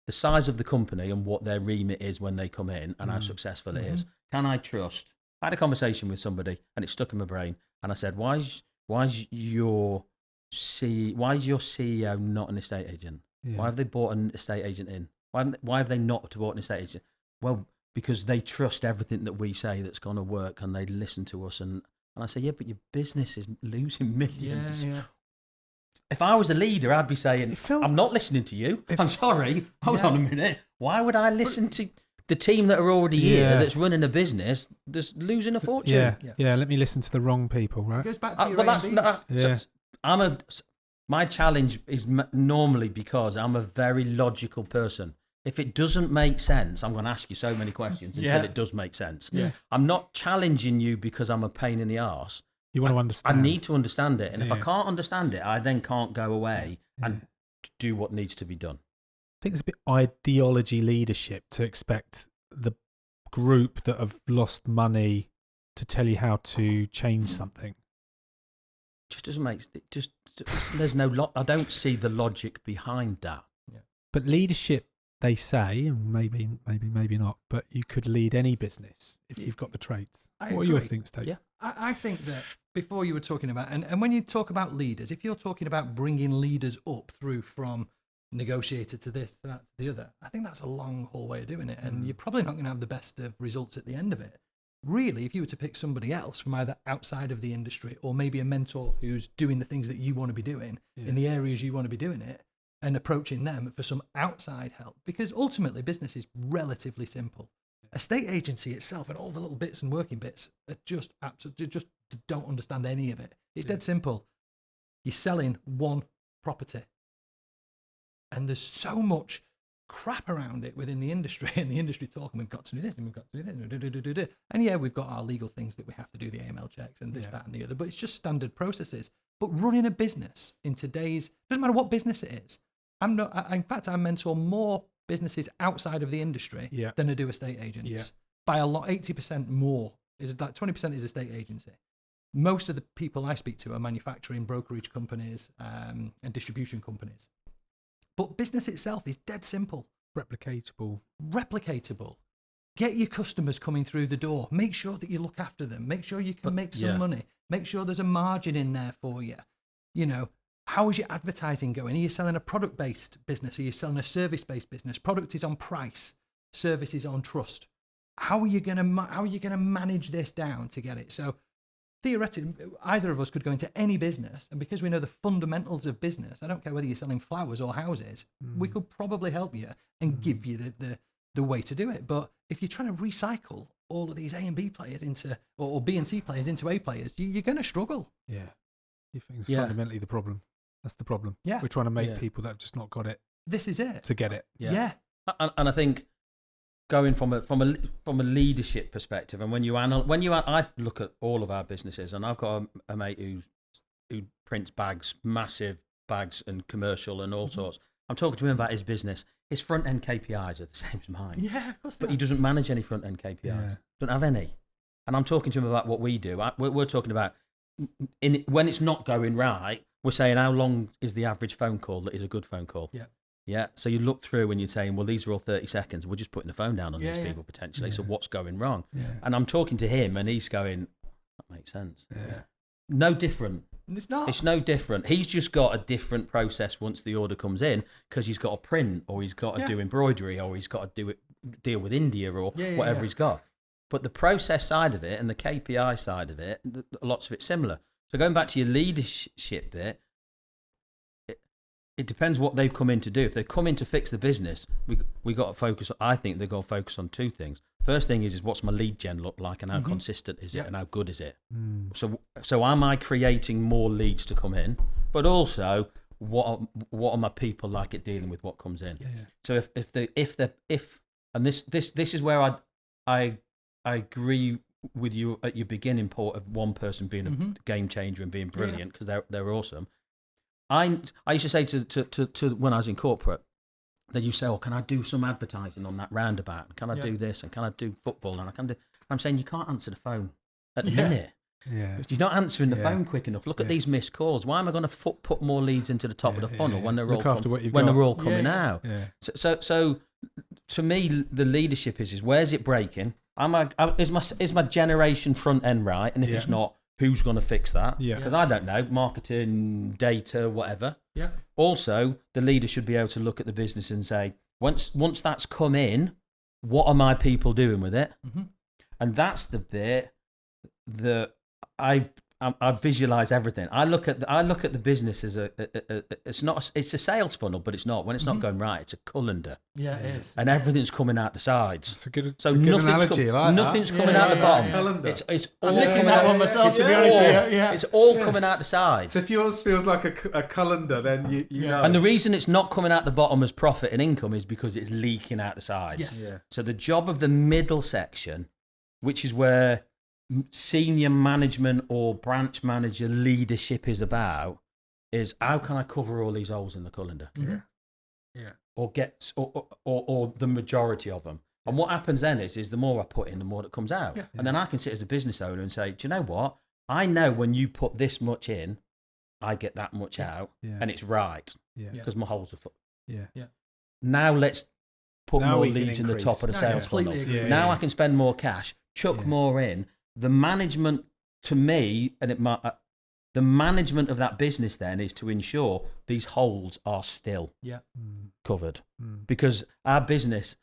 size of the company and what their remit is when they come in and how successful it is. Can I trust? I had a conversation with somebody and it stuck in my brain, and I said, "Why is your CEO not an estate agent? Why have they brought an estate agent in? Why have they not brought an estate agent? Well, because they trust everything that we say that's going to work, and they listen to us." And I say, "Yeah, but your business is losing millions." Yeah. If I was a leader, I'd be saying, "I'm not listening to you. I'm sorry. Hold on a minute. Why would I listen to the team that are already here that's running a business that's losing a fortune?" Yeah. Let me listen to the wrong people, right? It goes back to your my challenge is normally because I'm a very logical person. If it doesn't make sense, I'm going to ask you so many questions until it does make sense. Yeah. I'm not challenging you because I'm a pain in the arse. You want to understand. I need to understand it. And if I can't understand it, I then can't go away and do what needs to be done. I think it's a bit ideology leadership to expect the group that have lost money to tell you how to change something. Just doesn't make it. There's no I don't see the logic behind that. Yeah. But leadership, they say, and maybe not, but you could lead any business if you've got the traits. What are your things, Dave? Yeah. I think that before you were talking about, and when you talk about leaders, if you're talking about bringing leaders up through from negotiator to this, that, to the other, I think that's a long haul way of doing it, and you're probably not going to have the best of results at the end of it. Really, if you were to pick somebody else from either outside of the industry or maybe a mentor who's doing the things that you want to be doing in the areas you want to be doing it, and approaching them for some outside help, because ultimately business is relatively simple. Estate agency itself and all the little bits and working bits are just absolutely just don't understand any of it. It's dead simple. You're selling one property, and there's so much crap around it within the industry, and the industry talking, we've got to do this and we've got to do this, and we've got our legal things that we have to do, the AML checks and this, that, and the other, but it's just standard processes. But running a business in today's, doesn't matter what business it is. In fact, I mentor more businesses outside of the industry than I do estate agents by a lot. 80% more is like 20% is estate agency. Most of the people I speak to are manufacturing, brokerage companies, and distribution companies. But business itself is dead simple. Replicatable. Get your customers coming through the door. Make sure that you look after them. Make sure you can make some money. Make sure there's a margin in there for you. You know, how is your advertising going? Are you selling a product-based business? Are you selling a service-based business? Product is on price. Service is on trust. How are you going to manage this down to get it? So theoretically, either of us could go into any business, and because we know the fundamentals of business, I don't care whether you're selling flowers or houses, we could probably help you and give you the way to do it. But if you're trying to recycle all of these A and B players into, or B and C players into A players, you're going to struggle. Yeah. You think it's fundamentally the problem. That's the problem. Yeah. We're trying to make people that have just not got it. This is it. To get it. Yeah. And I think going from a leadership perspective, and I look at all of our businesses, and I've got a mate who prints bags, massive bags, and commercial and all sorts. I'm talking to him about his business. His front end KPIs are the same as mine. Yeah, of course. But he doesn't manage any front end KPIs. Yeah. Don't have any. And I'm talking to him about what we do. We're talking about when it's not going right. We're saying how long is the average phone call that is a good phone call? Yeah. Yeah. So you look through and you're saying, well, these are all 30 seconds. We're just putting the phone down on Yeah, these yeah. people potentially. Yeah. So what's going wrong? Yeah. And I'm talking to him and he's going, that makes sense. Yeah. No different. It's not. It's no different. He's just got a different process once the order comes in because he's got to print or he's got to do embroidery or he's got to deal with India or whatever he's got. But the process side of it and the KPI side of it, lots of it's similar. So going back to your leadership bit, it depends what they've come in to do. If they've come in to fix the business, we got to focus. I think they've got to focus on two things. First thing is what's my lead gen look like and how consistent is it and how good is it? So am I creating more leads to come in? But also, what are my people like at dealing with what comes in? Yes. So if and this is where I agree with you at your beginning point of one person being a game changer and being brilliant because they're awesome. I used to say to when I was in corporate, that you say, oh, can I do some advertising on that roundabout? Can I do this? And can I do football? And I can do. I'm saying you can't answer the phone at the minute. Yeah. You're not answering the phone quick enough. Look at these missed calls. Why am I going to put more leads into the top of the funnel when they're all coming out? Yeah. So to me, the leadership is where's it breaking? Is my generation front end right? And if it's not, who's going to fix that? Yeah. Because I don't know, marketing, data, whatever. Yeah. Also, the leader should be able to look at the business and say, once that's come in, what are my people doing with it? And that's the bit that I visualize everything. I look at the business as it's a sales funnel, but it's not. When it's not going right, it's a colander. Yeah, it is. And everything's coming out the sides. It's a good nothing's analogy. Coming out the bottom. Colander. It's all looking coming at out one myself, it's to be all- honest with you, It's all coming out the sides. So if yours feels like a colander, then you know. And the reason it's not coming out the bottom as profit and income is because it's leaking out the sides. Yes. Yeah. So the job of the middle section, which is where senior management or branch manager leadership is about, is how can I cover all these holes in the colander? Yeah. Or get or the majority of them. And what happens then is the more I put in, the more that comes out. And then I can sit as a business owner and say, do you know what? I know when you put this much in, I get that much out, and it's right because my holes are full. Yeah. Now let's put Now more we can leads in the increase. top of the No, I sales completely funnel. agree. Now I can spend more cash, chuck more in. The management, to me, the management of that business then is to ensure these holes are still covered. Because our business,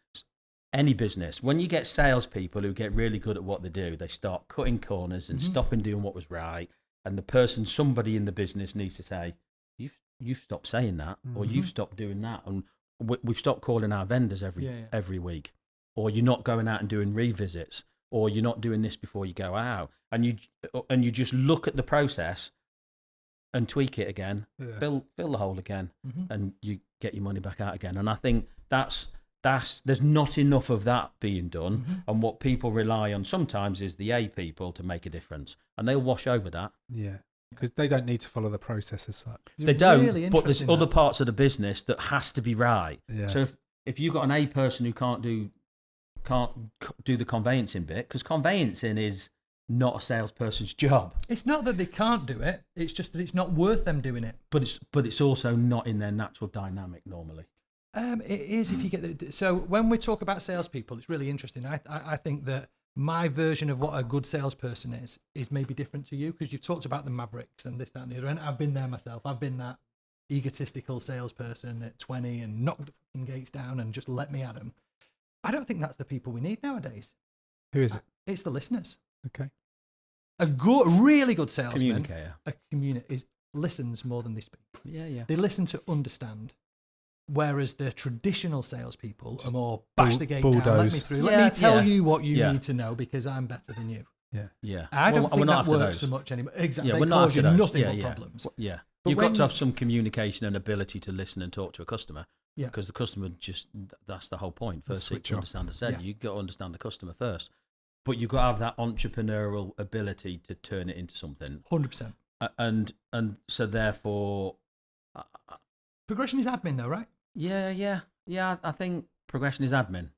any business, when you get salespeople who get really good at what they do, they start cutting corners and stopping doing what was right. And somebody in the business needs to say, you've stopped saying that, or you've stopped doing that. And we've stopped calling our vendors every week. Or you're not going out and doing revisits. Or you're not doing this before you go out, and you just look at the process and tweak it again, fill the hole again, and you get your money back out again. And I think that's there's not enough of that being done, and what people rely on sometimes is the A people to make a difference, and they'll wash over that. Yeah. Because they don't need to follow the process as such. They don't, but there's other parts of the business that has to be right. Yeah. So if you've got an A person who can't do the conveyancing bit, because conveyancing is not a salesperson's job. It's not that they can't do it. It's just that it's not worth them doing it. But it's also not in their natural dynamic normally. It is if you get so when we talk about salespeople, it's really interesting. I think that my version of what a good salesperson is maybe different to you, because you've talked about the mavericks and this, that, and the other. And I've been there myself. I've been that egotistical salesperson at 20 and knocked the fucking gates down and just let me at them. I don't think that's the people we need nowadays. Who is it? It's the listeners. Okay. A really good salesman, Communicator. listens more than they speak. Yeah. They listen to understand. Whereas the traditional salespeople are more bash the gate down, let me through. Let me tell you what you need to know because I'm better than you. Yeah. I don't think that works so those. much anymore. Exactly. Yeah, they we're not cause after you those. nothing Yeah. but problems. Yeah. But You've got when- to have some communication and ability to listen and talk to a customer. Yeah. Because the customer that's the whole point. First, Switch to off. understand, I said, Yeah. you've got to understand the customer first. But you've got to have that entrepreneurial ability to turn it into something. 100%. And so therefore... Progression is admin though, right? Yeah. I think progression is admin.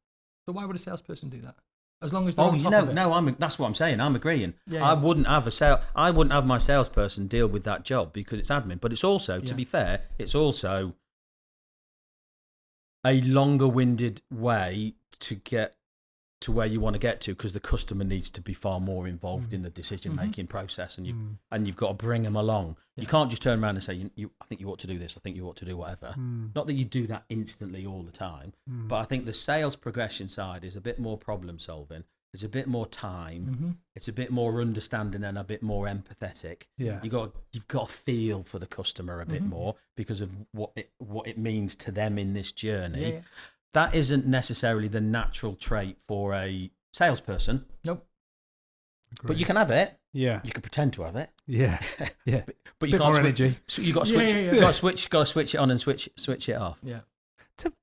So why would a salesperson do that? As long as they're on top of it. That's what I'm saying. I'm agreeing. Yeah. I wouldn't have my salesperson deal with that job because it's admin. But it's also, to be fair, it's also a longer-winded way to get to where you want to get to, because the customer needs to be far more involved in the decision-making process, and you've got to bring them along. Yeah. You can't just turn around and say, I think you ought to do this, I think you ought to do whatever. Not that you do that instantly all the time, but I think the sales progression side is a bit more problem-solving. It's a bit more time. It's a bit more understanding and a bit more empathetic. Yeah, you've got to feel for the customer a bit more because of what it means to them in this journey. Yeah. That isn't necessarily the natural trait for a salesperson. Nope. But you can have it. Yeah. You can pretend to have it. Yeah. Yeah. but you bit can't more energy. So you got to switch. You got to switch it on and switch it off. Yeah.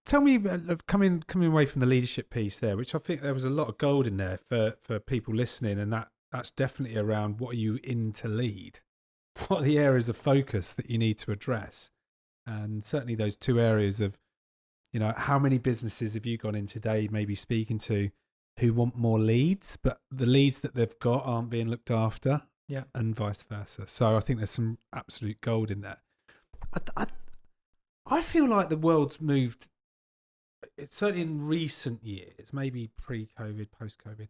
Tell me, coming away from the leadership piece there, which I think there was a lot of gold in there for people listening, and that's definitely around what are you in to lead? What are the areas of focus that you need to address? And certainly those two areas of, how many businesses have you gone in today maybe speaking to who want more leads, but the leads that they've got aren't being looked after, and vice versa. So I think there's some absolute gold in there. I feel like the world's moved, it's certainly in recent years, maybe pre-COVID, post-COVID,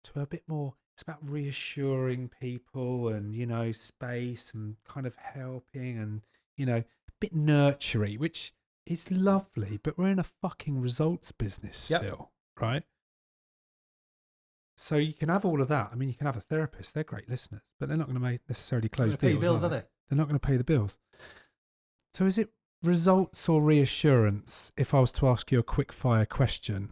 to a bit more, it's about reassuring people and, space and kind of helping and, a bit nurturing, which is lovely, but we're in a fucking results business still, right? So you can have all of that. I mean, you can have a therapist, they're great listeners, but they're not going to necessarily close pay deals, bills, are they? They're not going to pay the bills. So is it results or reassurance? If I was to ask you a quick fire question,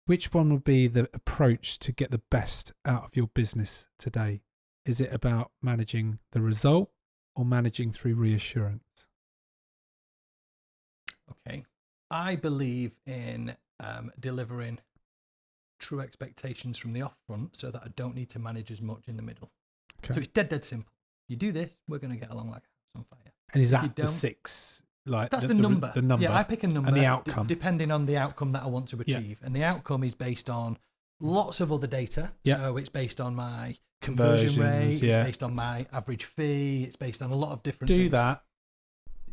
which one would be the approach to get the best out of your business today? Is it about managing the result or managing through reassurance? Okay. I believe in delivering true expectations from the off front so that I don't need to manage as much in the middle. Okay. So it's dead simple. You do this, we're going to get along like a house on fire. And is that the 6? That's the number. The number. Yeah, I pick a number. And the outcome. Depending on the outcome that I want to achieve. Yeah. And the outcome is based on lots of other data. Yeah. So it's based on my conversion rate. It's based on my average fee. It's based on a lot of different things. Do that.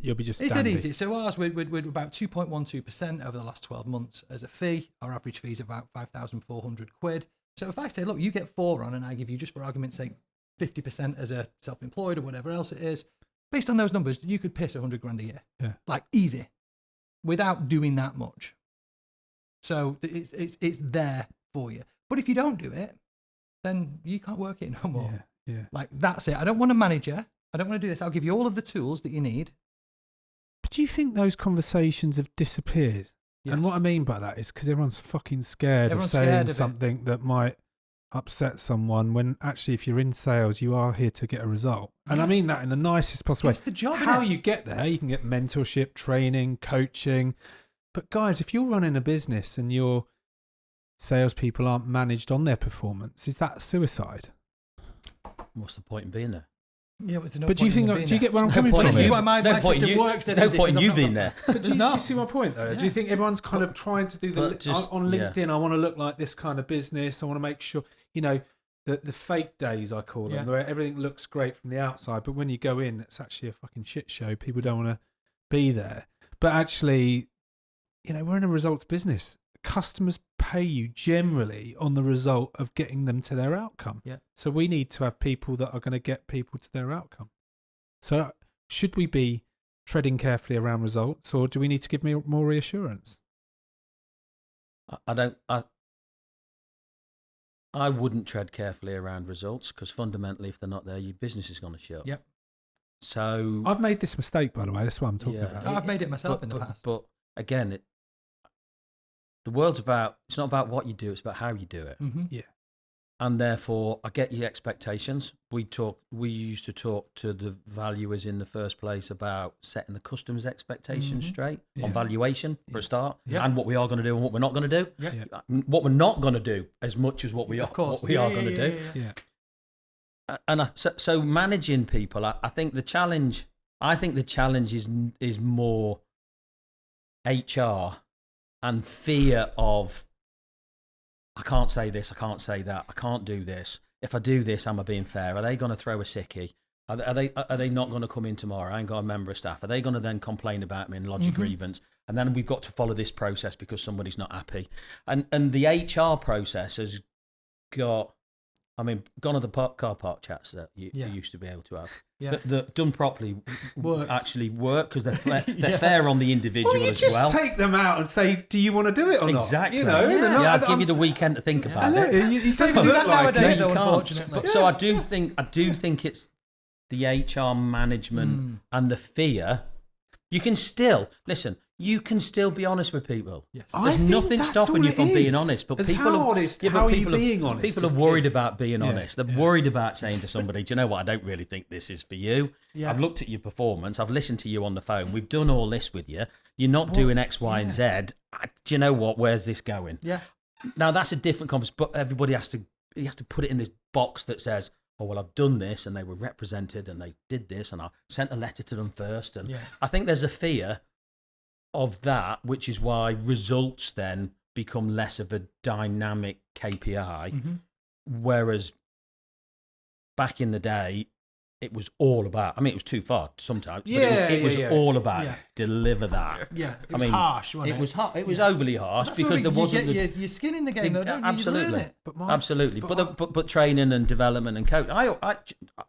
You'll be just It's dandy. dead easy. So ours, we're about 2.12% over the last 12 months as a fee. Our average fee is about 5,400 quid. So if I say, look, you get 4 on and I give you, just for argument's sake, 50% as a self-employed or whatever else it is, based on those numbers, you could piss 100 grand a year. Yeah. Like easy, without doing that much. So it's there for you. But if you don't do it, then you can't work it no more. Yeah. Like that's it. I don't want to manage you. I don't want to do this. I'll give you all of the tools that you need. But do you think those conversations have disappeared? Yes. And what I mean by that is because everyone's fucking scared of saying something that might upset someone, when actually if you're in sales, you are here to get a result. And I mean that in the nicest possible way. It's the job. How you get there, you can get mentorship, training, coaching. But guys, if you're running a business and your salespeople aren't managed on their performance, is that suicide? What's the point in being there? Yeah, but do you think? Do you get where I'm coming from? This is why my system works. There's no point in you being there. Do you see my point though? Yeah. Do you think everyone's kind of trying to do on LinkedIn? I want to look like this kind of business. I want to make sure, the fake days I call them, where everything looks great from the outside, but when you go in, it's actually a fucking shit show. People don't want to be there. But actually, we're in a results business. Customers pay you generally on the result of getting them to their outcome. Yeah. So we need to have people that are going to get people to their outcome. So should we be treading carefully around results, or do we need to give more reassurance? I wouldn't tread carefully around results, because fundamentally, if they're not there, your business is going to shut. Yep. So I've made this mistake, by the way. That's what I'm talking about. I've made it myself in the past. But again, the world's it's not about what you do, it's about how you do it. Mm-hmm. Yeah. And therefore, I get your expectations. We used to talk to the valuers in the first place about setting the customer's expectations straight on valuation for a start, and what we are going to do and what we're not going to do. Yeah. What we're not going to do as much as what we are going to do. Yeah. And so managing people, I think the challenge is more HR and fear of, I can't say this, I can't say that, I can't do this. If I do this, am I being fair? Are they going to throw a sickie? Are they not going to come in tomorrow? I ain't got a member of staff. Are they going to then complain about me and lodge a grievance? And then we've got to follow this process because somebody's not happy. And the HR process has got, I mean, gone to the car park chats that you used to be able to have. Yeah. That done properly actually work because they're Yeah. fair on the individual Well, you as just well. take them out and say, "Do you want to do it or not?" Exactly. You know, they're not- I'll give you the weekend to think about I it. know, you Don't doesn't do look that like nowadays, it. though, You can't. unfortunately. But, so I do think it's the HR management and the fear. You can still listen. You can still be honest with people. Yes. I There's think nothing that's stopping all you it from being is. honest. But It's people how are honest. yeah, but How are you people are- being honest People is are worried key. about being honest. They're worried about saying to somebody, "Do you know what? I don't really think this is for you. Yeah. I've looked at your performance. I've listened to you on the phone. We've done all this with you. You're not doing X, Y, and Z. Do you know what? Where's this going?" Yeah. Now that's a different conversation, but everybody has to put it in this box that says, "Oh well, I've done this, and they were represented, and they did this, and I sent a letter to them first." And I think there's a fear of that, which is why results then become less of a dynamic KPI, whereas back in the day, it was all about. I mean, it was too far sometimes. But it was all about deliver that. Yeah, it was harsh, wasn't it? It was hard. It was overly harsh because there wasn't you get your skin in the game. Though, don't you? You absolutely, learn it. absolutely. But training and development and coach.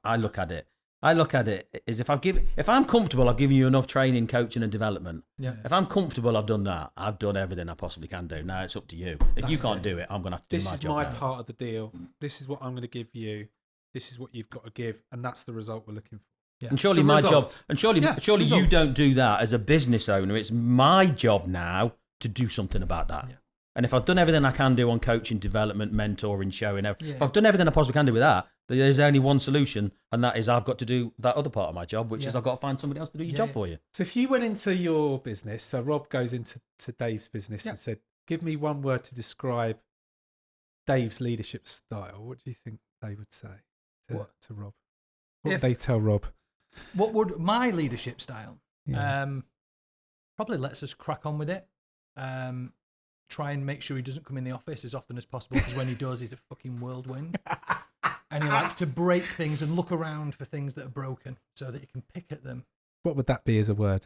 I look at it. I look at it as if I'm comfortable, I've given you enough training, coaching, and development. Yeah. If I'm comfortable, I've done that. I've done everything I possibly can do. Now it's up to you. If you can't do it, I'm going to have to do my job. This is my now. part of the deal. This is what I'm going to give you. This is what you've got to give, and that's the result we're looking for. Yeah. And surely So my results. job. And surely you results. don't do that as a business owner. It's my job now to do something about that. Yeah. And if I've done everything I can do on coaching, development, mentoring, showing, if I've done everything I possibly can do with that, there's only one solution, and that is I've got to do that other part of my job, which is I've got to find somebody else to do your job for you. So if you went into your business, so Rob goes into Dave's business and said, "Give me one word to describe Dave's leadership style," what do you think they would say to Rob? What would they tell Rob? What would my leadership style? Yeah. Probably lets us crack on with it. Try and make sure he doesn't come in the office as often as possible, because when he does, he's a fucking whirlwind. And he likes to break things and look around for things that are broken so that you can pick at them. What would that be as a word?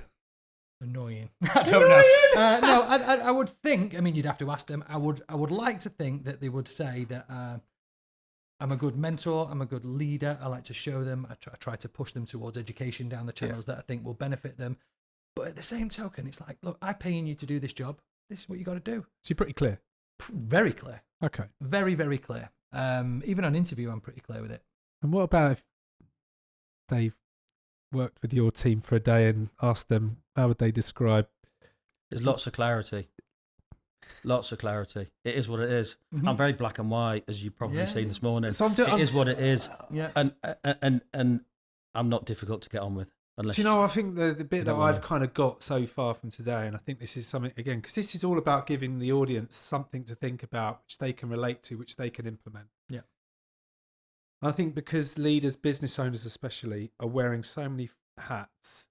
Annoying. I don't know. No, I would think. I mean, you'd have to ask them. I would like to think that they would say that I'm a good mentor. I'm a good leader. I like to show them. I try to push them towards education down the channels that I think will benefit them. But at the same token, it's like, look, I'm paying you to do this job. This is what you got to do. So you're pretty clear. Very clear. Okay. Very, very clear. Even on interview, I'm pretty clear with it. And what about if Dave worked with your team for a day and asked them, how would they describe? There's lots of clarity. Lots of clarity. It is what it is. Mm-hmm. I'm very black and white, as you've probably seen this morning. So it is what it is. Yeah. And I'm not difficult to get on with. Unless Do you know, I think the bit that don't I've wanna- kind of got so far from today, and I think this is something, again, because this is all about giving the audience something to think about, which they can relate to, which they can implement. Yeah. I think because leaders, business owners especially, are wearing so many hats,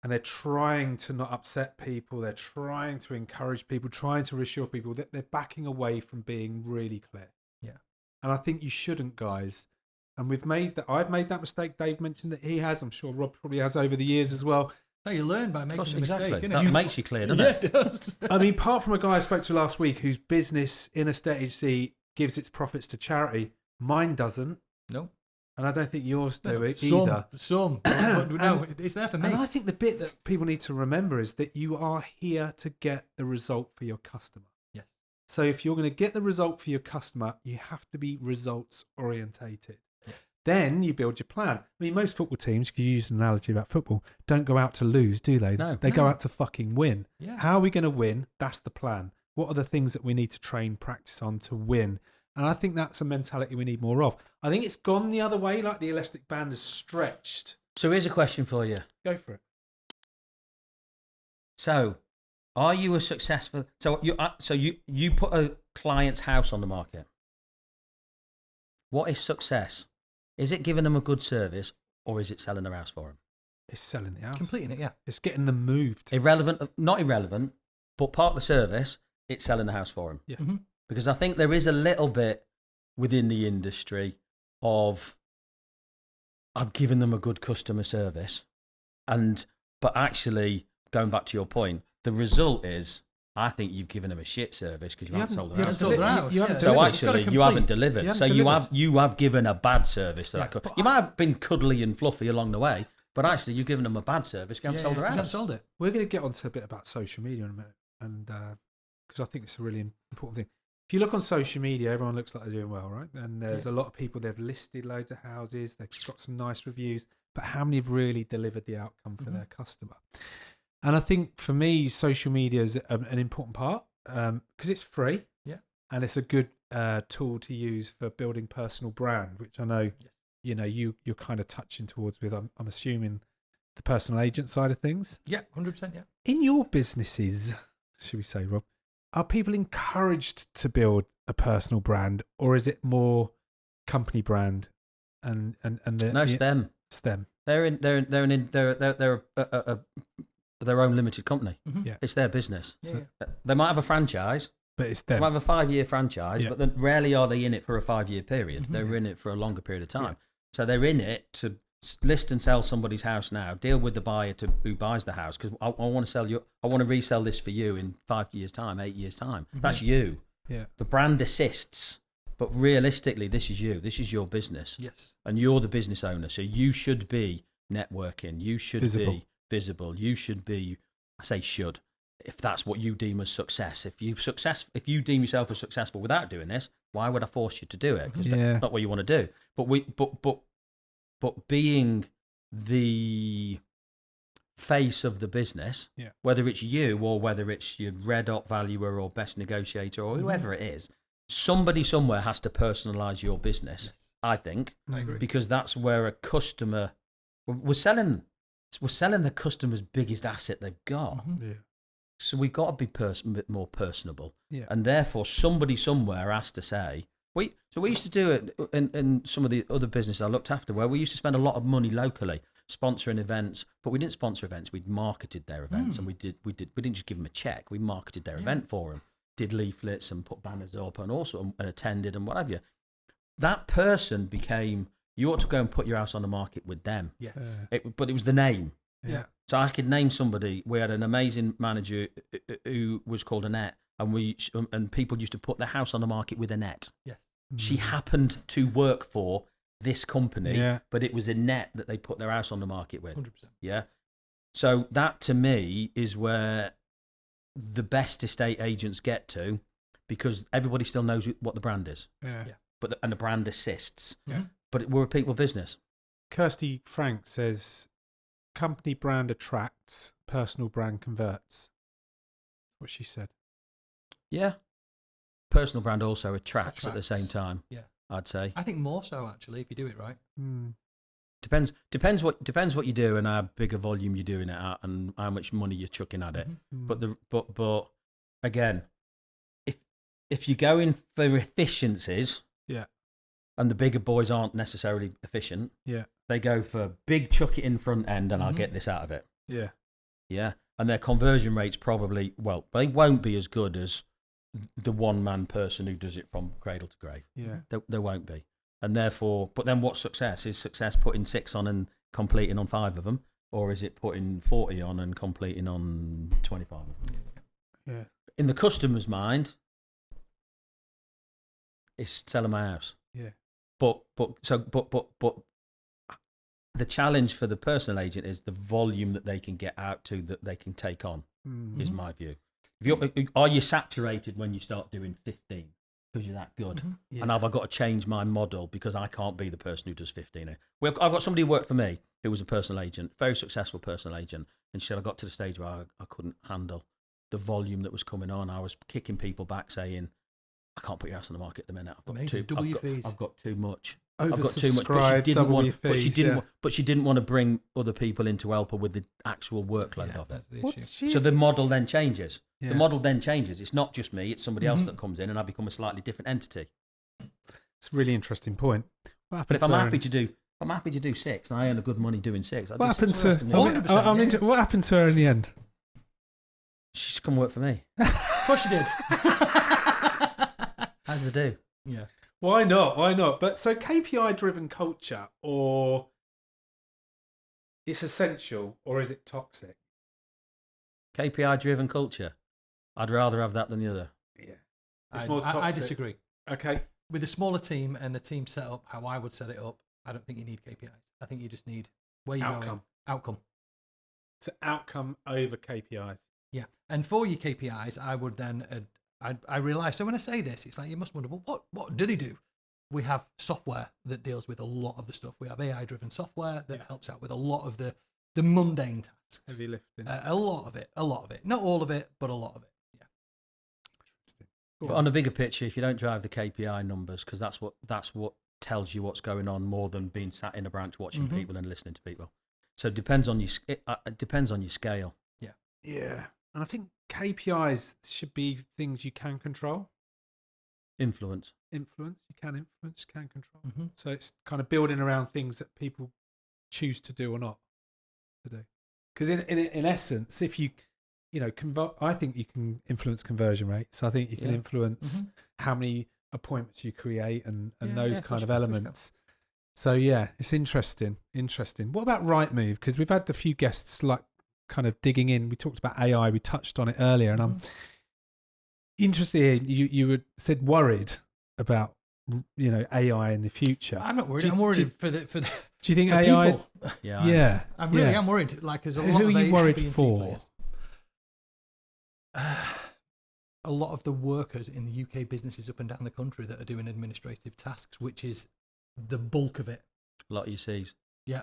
and they're trying to not upset people, they're trying to encourage people, trying to reassure people, that they're backing away from being really clear. Yeah. And I think you shouldn't, guys. And I've made that mistake. Dave mentioned that he has. I'm sure Rob probably has over the years as well. So you learn by making a mistake. Exactly. Innit? That makes you clear, doesn't Yeah, it? it does. I mean, apart from a guy I spoke to last week whose business in estate agency gives its profits to charity, mine doesn't. No. And I don't think yours do either. Some. But no, it's there for me. And I think the bit that people need to remember is that you are here to get the result for your customer. Yes. So if you're going to get the result for your customer, you have to be results orientated. Then you build your plan. I mean, most football teams, if you use an analogy about football, don't go out to lose, do they? No. They go out to fucking win. Yeah. How are we going to win? That's the plan. What are the things that we need to train, practice on to win? And I think that's a mentality we need more of. I think it's gone the other way, like the elastic band is stretched. So here's a question for you. Go for it. So, are you a successful? So you put a client's house on the market. What is success? Is it giving them a good service, or is it selling their house for them? It's selling the house. Completing it, yeah. It's getting them moved. Not irrelevant, but part of the service, it's selling the house for them. Yeah. Mm-hmm. Because I think there is a little bit within the industry of I've given them a good customer service, but actually, going back to your point, the result is I think you've given them a shit service because you haven't sold their house. So actually, you haven't delivered. You have given a bad service to that customer. You might have been cuddly and fluffy along the way, but actually, you've given them a bad service. You haven't sold their house. You haven't sold it. We're going to get onto a bit about social media in a minute, and because I think it's a really important thing. If you look on social media, everyone looks like they're doing well, right? And there's a lot of people, they've listed loads of houses, they've got some nice reviews, but how many have really delivered the outcome for their customer? And I think for me, social media is an important part because it's free, and it's a good tool to use for building personal brand, which I know you're kind of touching towards with. I'm assuming the personal agent side of things. Yeah, 100%. Yeah. In your businesses, should we say, Rob, are people encouraged to build a personal brand, or is it more company brand? And it's them. It's them. They're their own limited company. Mm-hmm. Yeah. It's their business. Yeah. They might have a franchise, but it's they them. might have a 5-year franchise, but then rarely are they in it for a 5-year period. Mm-hmm. They're in it for a longer period of time. So they're in it to list and sell somebody's house now, deal with the buyer who buys the house, because I want to sell you. I want to resell this for you in 5 years' time, 8 years' time. Mm-hmm. That's you. Yeah. The brand assists, but realistically, this is you. This is your business. Yes. And you're the business owner, so you should be networking. You should be visible. You should be. I say should, if that's what you deem as success. If you deem yourself as successful without doing this, why would I force you to do it? Because that's not what you want to do. But being the face of the business, whether it's you or whether it's your red hot valuer or best negotiator or whoever it is, somebody somewhere has to personalize your business. Yes. I think, I agree. Because that's where a customer we're selling the customer's biggest asset they've got. Mm-hmm. Yeah. So we've got to be a bit more personable. Yeah. And therefore, somebody somewhere has to say, we used to do it in some of the other businesses I looked after, where we used to spend a lot of money locally sponsoring events, but we didn't sponsor events. We marketed their events, and we didn't just give them a check. We marketed their event for them, did leaflets and put banners up and also and attended and what have you. That person became. You ought to go and put your house on the market with them. Yes. But it was the name. Yeah. So I could name somebody. We had an amazing manager who was called Annette, and people used to put their house on the market with Annette. Yes. She happened to work for this company, but it was Annette that they put their house on the market with. 100%. Yeah. So that to me is where the best estate agents get to, because everybody still knows what the brand is. Yeah. And the brand assists. Yeah. But we're a people business. Kirsty Frank says, company brand attracts, personal brand converts. That's what she said. Yeah. Personal brand also attracts at the same time. Yeah. I'd say. I think more so, actually, if you do it right. Depends what you do and how big a volume you're doing it at and how much money you're chucking at it. But again, if you're going for efficiencies, and the bigger boys aren't necessarily efficient, they go for big chuck it in front end and I'll get this out of it. Yeah. And their conversion rates probably, they won't be as good as the one-man person who does it from cradle to grave. There won't be. And therefore, but then what's success? Is success putting 6 on and completing on 5 of them? Or is it putting 40 on and completing on 25 of them? Yeah. In the customer's mind, it's selling my house. Yeah. But the challenge for the personal agent is the volume that they can get out to, that they can take on, is my view. Are you saturated when you start doing 15 because you're that good? And have I got to change my model because I can't be the person who does 15? I've got somebody who worked for me who was a personal agent, very successful personal agent, and she said I got to the stage where I couldn't handle the volume that was coming on. I was kicking people back saying, I can't put your house on the market at the minute. I've got too much. I've got too much. But she didn't want to bring other people in to help her with the actual workload of it. That's the issue. So the model then changes. The model then changes. It's not just me, it's somebody else that comes in and I become a slightly different entity. It's a really interesting point. But if I'm happy to do 6 and I earn a good money doing 6, what happened to her in the end? She's come work for me. Of course she did. How's the do? Yeah. Why not? But so KPI driven culture or it's essential, or is it toxic? KPI driven culture. I'd rather have that than the other. Yeah. I disagree. Okay. With a smaller team and the team set up how I would set it up, I don't think you need KPIs. I think you just need where you're going. Outcome. So outcome over KPIs. Yeah. And for your KPIs, I would then, I realise, so when I say this, it's like you must wonder, well, what do they do? We have software that deals with a lot of the stuff. We have AI-driven software that helps out with a lot of the mundane tasks. Heavy lifting. A lot of it. Not all of it, but a lot of it. Yeah. Interesting. But on a bigger picture, if you don't drive the KPI numbers, because that's what tells you what's going on more than being sat in a branch watching people and listening to people. So it depends on your scale. Yeah. Yeah. And I think KPIs should be things you can control. Influence. You can control. So it's kind of building around things that people choose to do or not to do. Because in essence, if you I think you can influence conversion rates. I think you can influence how many appointments you create and those kind of elements. So yeah, it's interesting. What about Rightmove? Because we've had a few guests like kind of digging in. We talked about AI. We touched on it earlier, and I'm interested. You said worried about AI in the future. I'm not worried. I'm worried for the. Do you think for AI? People. Yeah. I'm worried. Like, there's a lot Who of are you worried A, B, and C for? players. A lot of the workers in the UK businesses up and down the country that are doing administrative tasks, which is the bulk of it. A lot of your C's. Yeah.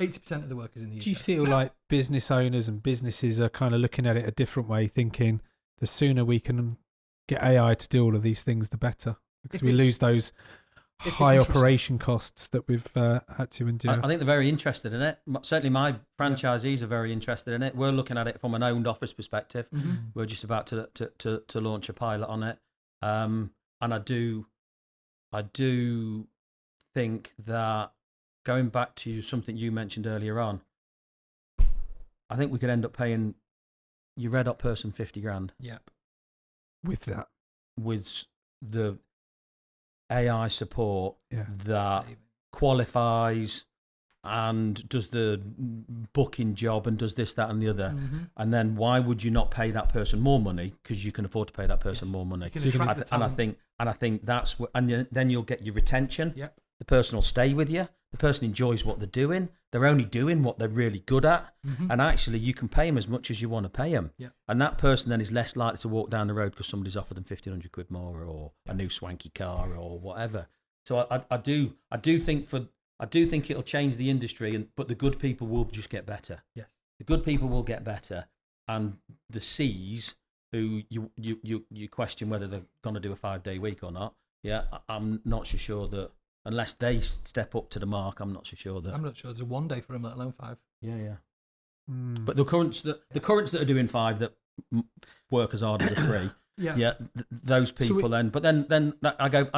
80% of the workers in the UK. Do you feel like business owners and businesses are kind of looking at it a different way, thinking the sooner we can get AI to do all of these things, the better? Because we lose those high operation costs that we've had to endure. I think they're very interested in it. Certainly my franchisees are very interested in it. We're looking at it from an owned office perspective. We're just about to launch a pilot on it. And I do think that, going back to something you mentioned earlier on, I think we could end up paying your red hot person 50 grand. Yep. With that. With the AI support that Saving. qualifies and does the booking job and does this, that, and the other. And then why would you not pay that person more money? Because you can afford to pay that person more money. And I think that's what, and then you'll get your retention. Yep. The person will stay with you. The person enjoys what they're doing. They're only doing what they're really good at. And actually, you can pay them as much as you want to pay them. Yep. And that person then is less likely to walk down the road because somebody's offered them 1,500 quid more, or a new swanky car, or whatever. So I do think it'll change the industry, but the good people will just get better. Yes. The good people will get better, and the C's, who you question whether they're going to do a 5-day week or not. Yeah, I'm not so sure that. Unless they step up to the mark, I'm not so sure that. I'm not sure there's a 1 day for them, let alone 5. Yeah. But the currents that are doing 5 that work as hard as a 3. Those people. So but then I go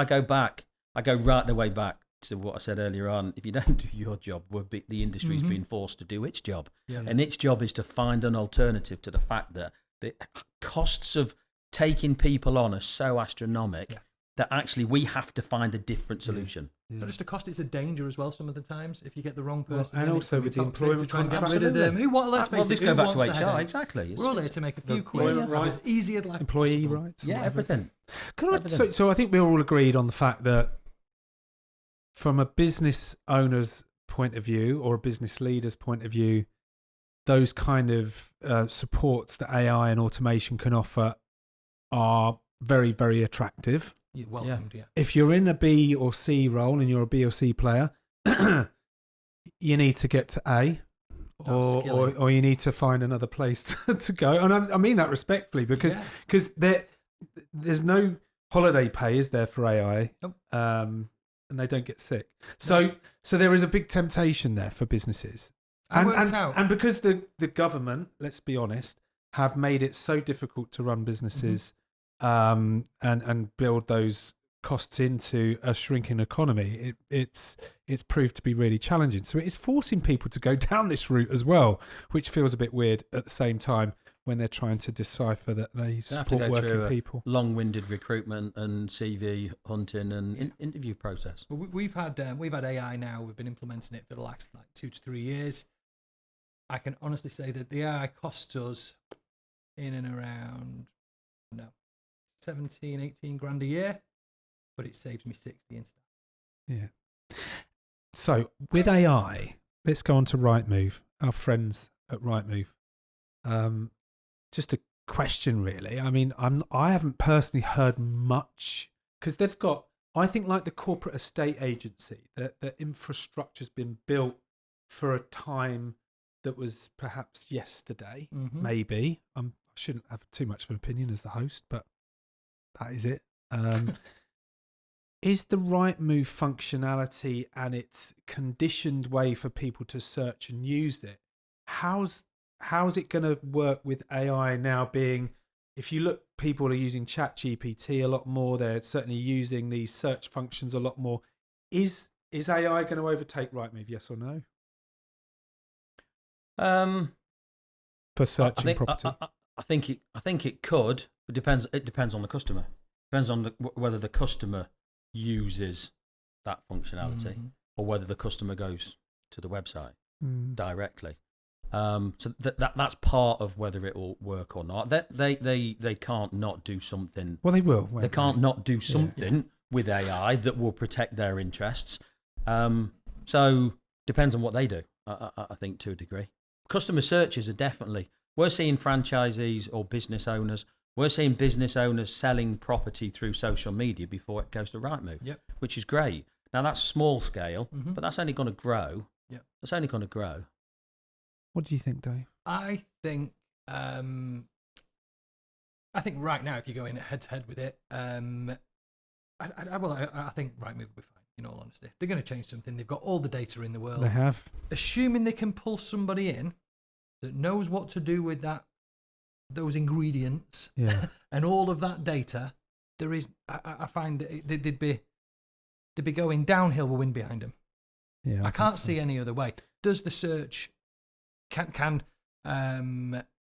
right the way back to what I said earlier on. If you don't do your job, the industry's being forced to do its job, and its job is to find an alternative to the fact that the costs of taking people on are so astronomical. That actually we have to find a different solution. Not just a cost, it's a danger as well some of the times if you get the wrong person. And also with the employment to try and get contract. rid of them. Let's face it, go back to HR. Exactly. We're all here to make a few quid. As easy as life. Employee rights. Yeah, everything. So I think we're all agreed on the fact that from a business owner's point of view or a business leader's point of view, those kind of supports that AI and automation can offer are very, very attractive. You're welcomed, yeah. If you're in a B or C role and you're a B or C player, you need to get to A, or you need to find another place to go. And I mean that respectfully, because there's no holiday pay, is there, for AI? Nope. And they don't get sick. So there is a big temptation there for businesses. And because the government, let's be honest, have made it so difficult to run businesses and build those costs into a shrinking economy, it's proved to be really challenging. So it is forcing people to go down this route as well, which feels a bit weird at the same time when they're trying to decipher that they support working people. Long-winded recruitment and CV hunting and interview process. Well, we've had AI now. We've been implementing it for the last 2 to 3 years. I can honestly say that the AI costs us in and around 17, 18 grand a year, but it saves me 60 in staff. Yeah. So with AI, let's go on to Rightmove, our friends at Rightmove. Just a question, really. I mean, I haven't personally heard much because they've got, I think, like the corporate estate agency, the infrastructure's been built for a time that was perhaps yesterday, maybe. I shouldn't have too much of an opinion as the host, but that is it. Is the Rightmove functionality and its conditioned way for people to search and use it, how's it going to work with AI now being, if you look, people are using ChatGPT a lot more, they're certainly using these search functions a lot more. Is AI going to overtake Rightmove, yes or no? For searching property? I think it could, but it depends on the customer. Depends on whether the customer uses that functionality or whether the customer goes to the website directly. So that's part of whether it will work or not. They can't not do something. Well, they will. They can't not do something with AI that will protect their interests. So depends on what they do. I think to a degree. Customer searches are definitely. We're seeing franchisees or business owners. We're seeing business owners selling property through social media before it goes to Rightmove, which is great. Now that's small scale, but that's only going to grow. Yeah, that's only going to grow. What do you think, Dave? I think right now, if you're going head to head with it, I think Rightmove will be fine. In all honesty, they're going to change something. They've got all the data in the world. They have. Assuming they can pull somebody in that knows what to do with those ingredients, and all of that data, there is. I find they'd be going downhill with wind behind them. Yeah, I can't see any other way. Does the search can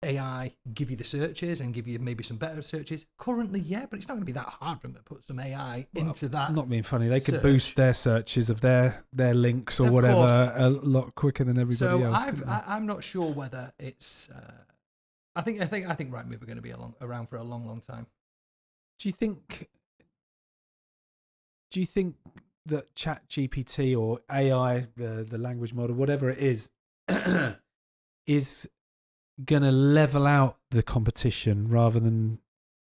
AI give you the searches and give you maybe some better searches? Currently, yeah, but it's not going to be that hard for them to put some AI into that. Not being funny, they could boost their searches of their links or whatever a lot quicker than everybody else. I'm not sure whether it's. I think Rightmove are going to be around for a long, long time. Do you think that ChatGPT or AI, the language model, whatever it is going to level out the competition rather than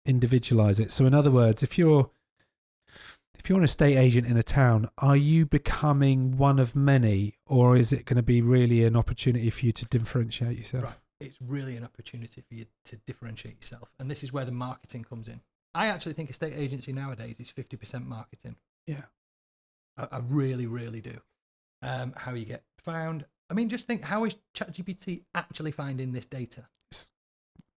individualize it? So in other words, if you're an estate agent in a town, are you becoming one of many, or is it going to be really an opportunity for you to differentiate yourself? Right. It's really an opportunity for you to differentiate yourself. And this is where the marketing comes in. I actually think estate agency nowadays is 50% marketing. Yeah. I really, really do. How you get found. I mean, just think, how is ChatGPT actually finding this data?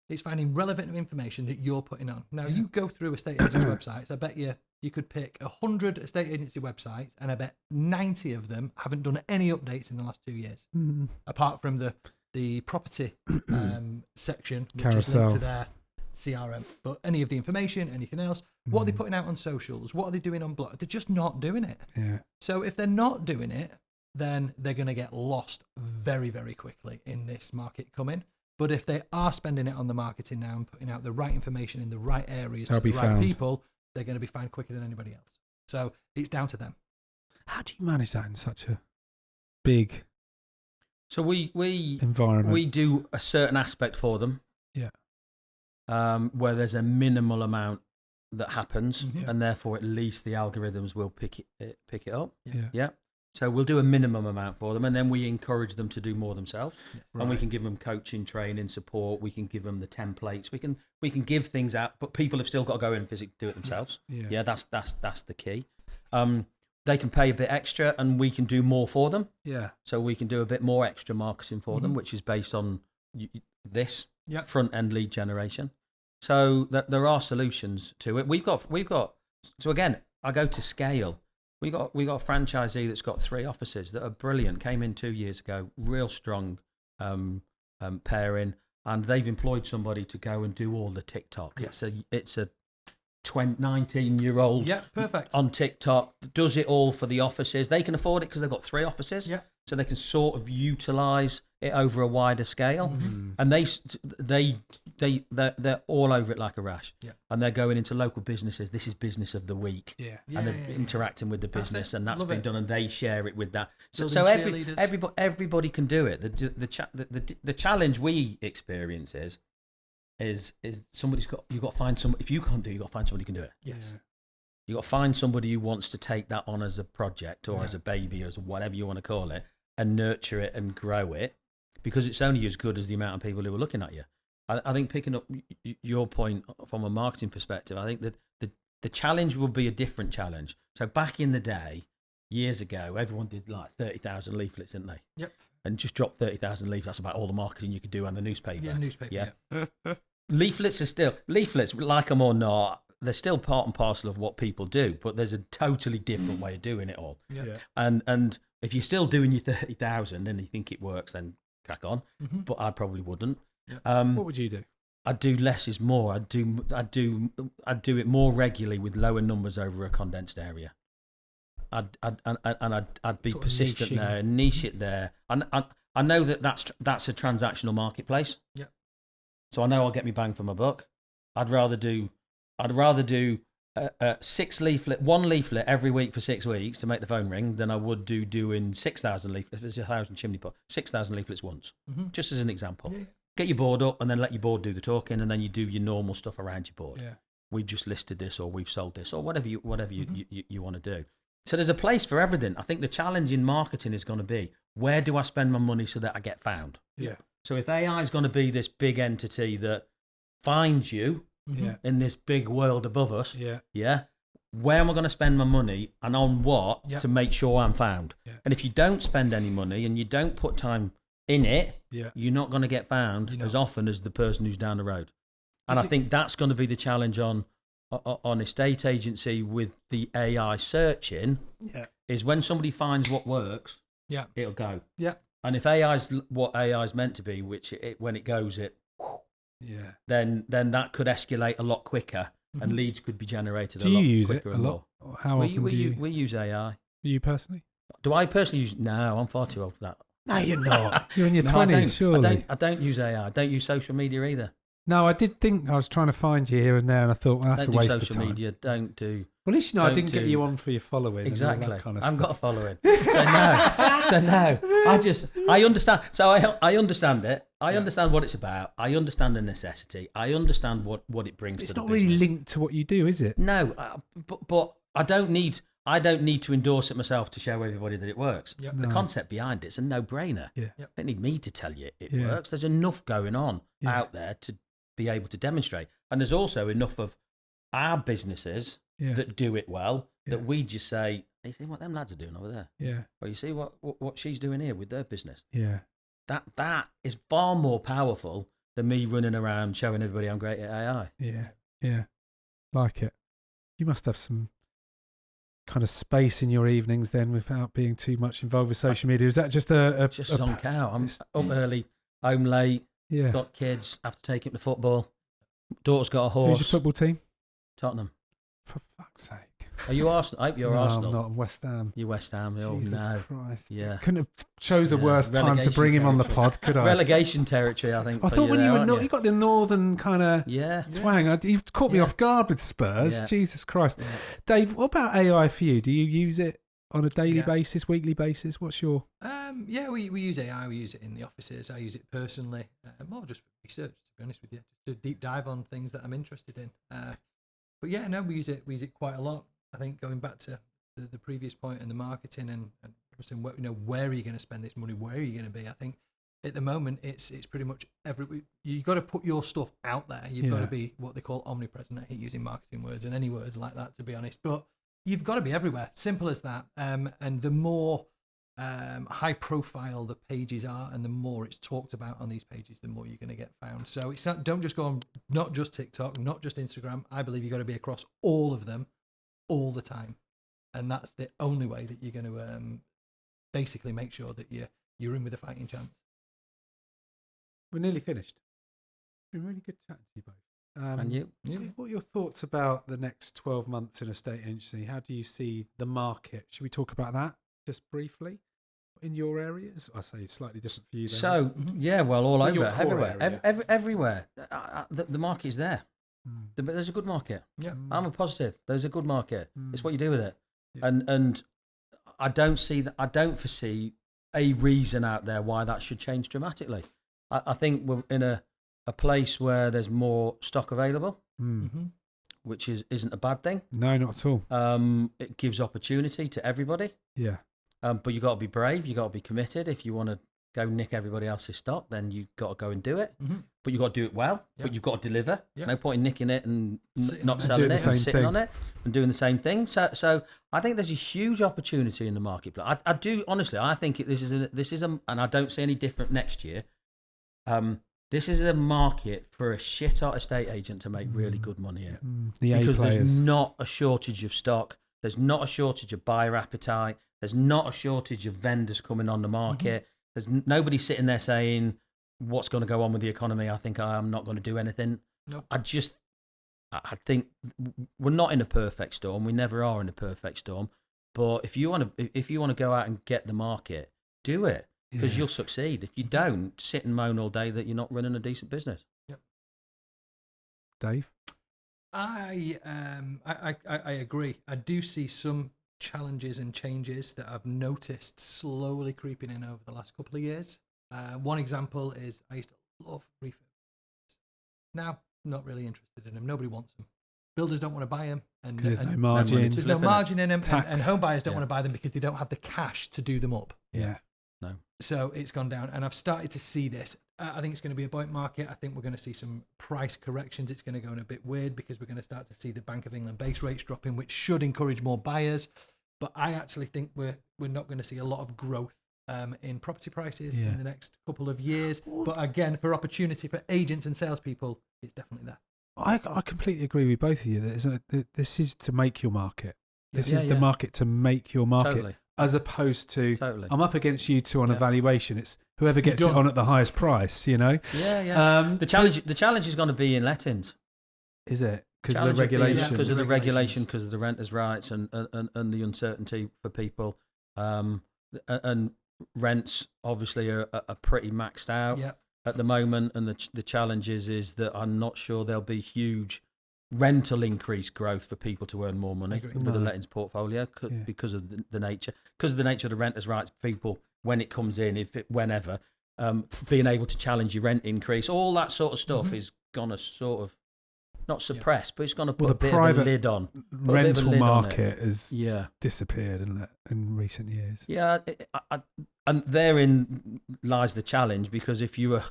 It's finding relevant information that you're putting on. Now, you go through estate agents' websites, I bet you could pick 100 estate agency websites, and I bet 90 of them haven't done any updates in the last 2 years, apart from the property section, which Carousel. is linked to their CRM. But any of the information, anything else, what are they putting out on socials? What are they doing on blog? They're just not doing it. Yeah. So if they're not doing it, then they're going to get lost very, very quickly in this market coming. But if they are spending it on the marketing now and putting out the right information in the right areas to the right people, they're going to be found quicker than anybody else. So it's down to them. How do you manage that in such a big environment? We do a certain aspect for them. Yeah. Where there's a minimal amount that happens, and therefore at least the algorithms will pick it up. Yeah. So we'll do a minimum amount for them, and then we encourage them to do more themselves. Yes. And we can give them coaching, training, support. We can give them the templates. We can give things out, but people have still got to go in and physically do it themselves. Yeah, that's the key. They can pay a bit extra, and we can do more for them. Yeah. So we can do a bit more extra marketing for them, which is based on this front end lead generation. So there are solutions to it. We've got. So again, I go to scale. We got a franchisee that's got 3 offices that are brilliant. Came in 2 years ago, real strong pairing, and they've employed somebody to go and do all the TikTok. Yes. It's a 19-year-old perfect on TikTok, does it all for the offices. They can afford it because they've got 3 offices, so they can sort of utilize it over a wider scale, and they're all over it like a rash. Yeah. And they're going into local businesses. This is business of the week. Yeah. And they're interacting with the business, and that's Love been it. done, and they share it with that. So Building cheerleaders. everybody can do it. The challenge we experience is you've got to find some. If you can't do it, you've got to find somebody who can do it. Yes. You've got to find somebody who wants to take that on as a project or as a baby or as whatever you want to call it, and nurture it and grow it, because it's only as good as the amount of people who are looking at you. I think, picking up your point from a marketing perspective, I think that the challenge will be a different challenge. So back in the day, years ago, everyone did like 30,000 leaflets, didn't they? Yep. And just drop 30,000 leaflets. That's about all the marketing you could do on the newspaper. Yeah, newspaper. Yeah. Leaflets, like them or not, they're still part and parcel of what people do, but there's a totally different way of doing it all. Yeah. And if you're still doing your 30,000 and you think it works, then crack on. Mm-hmm. But I probably wouldn't. Yeah. What would you do? I'd do less is more. I'd do it more regularly with lower numbers over a condensed area. I'd be Sort of persistent niching. there, niche it there. I know that's a transactional marketplace. Yeah. So I know I'll get me bang for my buck. I'd rather do one leaflet every week for 6 weeks to make the phone ring than I would doing 6,000 leaflets. If there's 1,000 chimney pot, 6,000 leaflets once, just as an example. Yeah. Get your board up and then let your board do the talking, and then you do your normal stuff around your board. Yeah. We've just listed this, or we've sold this, or whatever you want to do. So there's a place for everything. I think the challenge in marketing is going to be, where do I spend my money so that I get found? Yeah. So if AI is going to be this big entity that finds you in this big world above us, where am I going to spend my money and on what to make sure I'm found? Yeah. And if you don't spend any money and you don't put time in it, you're not going to get found as often as the person who's down the road. And I think that's going to be the challenge on estate agency with the AI searching, is when somebody finds what works, it'll go. Yeah. And if AI's what AI's meant to be, which when it goes, then that could escalate a lot quicker, and leads could be generated a lot quicker. Do you use it a lot? How often do you? We use AI. You personally? Do I personally use? No, I'm far too old for that. No, you're not. You're in your 20s, surely. I don't use AI. I don't use social media either. No, I did think I was trying to find you here and there, and I thought, well, that's a waste of time. Social media, don't do. Well, at least I didn't get you on for your following. Exactly. And all that kind of I've stuff. got a following. So no. I understand. So I understand it. I understand what it's about. I understand the necessity. I understand what it brings to the business. It's not really linked to what you do, is it? No, but I don't need to endorse it myself to show everybody that it works. Yep. The concept behind it's a no-brainer. Yeah. You don't need me to tell you it works. There's enough going on out there to be able to demonstrate. And there's also enough of our businesses that do it well that we just say, you see what them lads are doing over there? Yeah. Or you see what she's doing here with their business? Yeah. That is far more powerful than me running around showing everybody I'm great at AI. Yeah. Yeah. Like it. You must have some kind of space in your evenings then without being too much involved with social media. Is that just just zonk out? I'm up early, home late, got kids, have to take him to football. Daughter's got a horse. Who's your football team? Tottenham. For fuck's sake. Are you Arsenal? I hope you're Arsenal. I'm not. I'm West Ham. You're West Ham. Jesus no. Christ. Yeah. Couldn't have chose a worse time to bring him on the pod, could I? Relegation territory, I think. I thought when you got the northern kind of twang. You've caught me off guard with Spurs. Yeah. Jesus Christ. Yeah. Dave, what about AI for you? Do you use it on a daily basis, weekly basis? What's your... we use AI. We use it in the offices. I use it personally, more just for research, to be honest with you, just to deep dive on things that I'm interested in. But yeah, no, we use it quite a lot. I think going back to the previous point in the marketing and where are you going to spend this money? Where are you going to be? I think at the moment it's pretty much you've got to put your stuff out there. You've got to be what they call omnipresent. I hate using marketing words and any words like that, to be honest. But you've got to be everywhere. Simple as that. And the more high profile the pages are, and the more it's talked about on these pages, the more you're going to get found. So it's don't just go on, not just TikTok, not just Instagram. I believe you've got to be across all of them all the time, and that's the only way that you're going to basically make sure that you're in with a fighting chance. We're nearly finished. It's been really good chatting to you both. And you? What are your thoughts about the next 12 months in estate agency? How do you see the market? Should we talk about that just briefly? in your areas? I say slightly different for you. Then. So yeah, well, all In your over, core everywhere, area. everywhere. The market is there. There's a good market. Yeah. I'm a positive. There's a good market. It's what you do with it, Yeah. and I don't see that. I don't foresee a reason out there why that should change dramatically. I think we're in a place where there's more stock available, which isn't a bad thing. No, not at all. It gives opportunity to everybody. Yeah. But you got to be brave. You got to be committed. If you want to go nick everybody else's stock, then you've got to go and do it. But you've got to do it well. Yeah. But you've got to deliver. Yeah. No point in nicking it and Sitting not on it. selling Doing it the and same sitting thing. on it and doing the same thing. So I think there's a huge opportunity in the marketplace. I do honestly. I think this is a, and I don't see any different next year. This is a market for a shit hot estate agent to make really good money in. The Because A players. there's not a shortage of stock. There's not a shortage of buyer appetite. There's not a shortage of vendors coming on the market. There's nobody sitting there saying, what's going to go on with the economy? I think I'm not going to do anything. Nope. I think we're not in a perfect storm. We never are in a perfect storm. But if you want to go out and get the market, do it, because you'll succeed. If you don't, sit and moan all day that you're not running a decent business. Yep. Dave? I agree. I do see some challenges and changes that I've noticed slowly creeping in over the last couple of years. One example is I used to love refurbs. Now, not really interested in them. Nobody wants them. Builders don't want to buy them. And Because there's no money margin. to there's no flipping it. margin in them. Tax. And home buyers don't Yeah. want to buy them because they don't have the cash to do them up. Yeah. So it's gone down, and I've started to see this. I think it's going to be a buoyant market. I think we're going to see some price corrections. It's going to go in a bit weird because we're going to start to see the Bank of England base rates dropping, which should encourage more buyers. But I actually think we're not going to see a lot of growth in property prices in the next couple of years. But again, for opportunity for agents and salespeople, it's definitely there. I completely agree with both of you. This is to make your market. This Yeah, is the market to make your market. Totally. As opposed to, Totally. I'm up against you two on a valuation. It's whoever gets Done. it on at the highest price, you know? Yeah. The challenge is going to be in lettings. Is it? Because of Challenge the would be in- regulations. because of the Regulations. regulation, because of the renters' rights, and the uncertainty for people, and rents obviously are pretty maxed out Yeah. at the moment. And the challenge is that I'm not sure there'll be huge rental increase growth for people to earn more money Agree. with the No. lettings portfolio Yeah. because of the nature of the renters' rights. People, when it comes in, whenever, being able to challenge your rent increase, all that sort of stuff is gonna sort of not suppress, but it's gonna put Well, a the bit private of a lid on. rental lid on it. market has Yeah, disappeared, hasn't it, in recent years? yeah, and therein lies the challenge, because if you're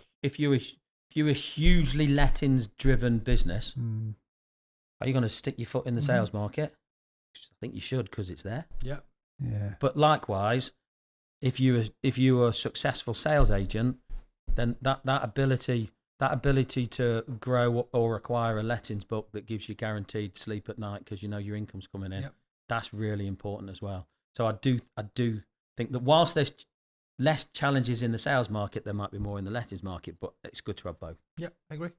a hugely lettings driven business, are you going to stick your foot in the sales market? I think you should, because it's there. Yeah. Yeah. But likewise, if you are a successful sales agent, then that ability to grow or acquire a lettings book that gives you guaranteed sleep at night because you know your income's coming in, that's really important as well. So I do think that whilst there's less challenges in the sales market, there might be more in the lettings market, but it's good to have both. Yeah, I agree.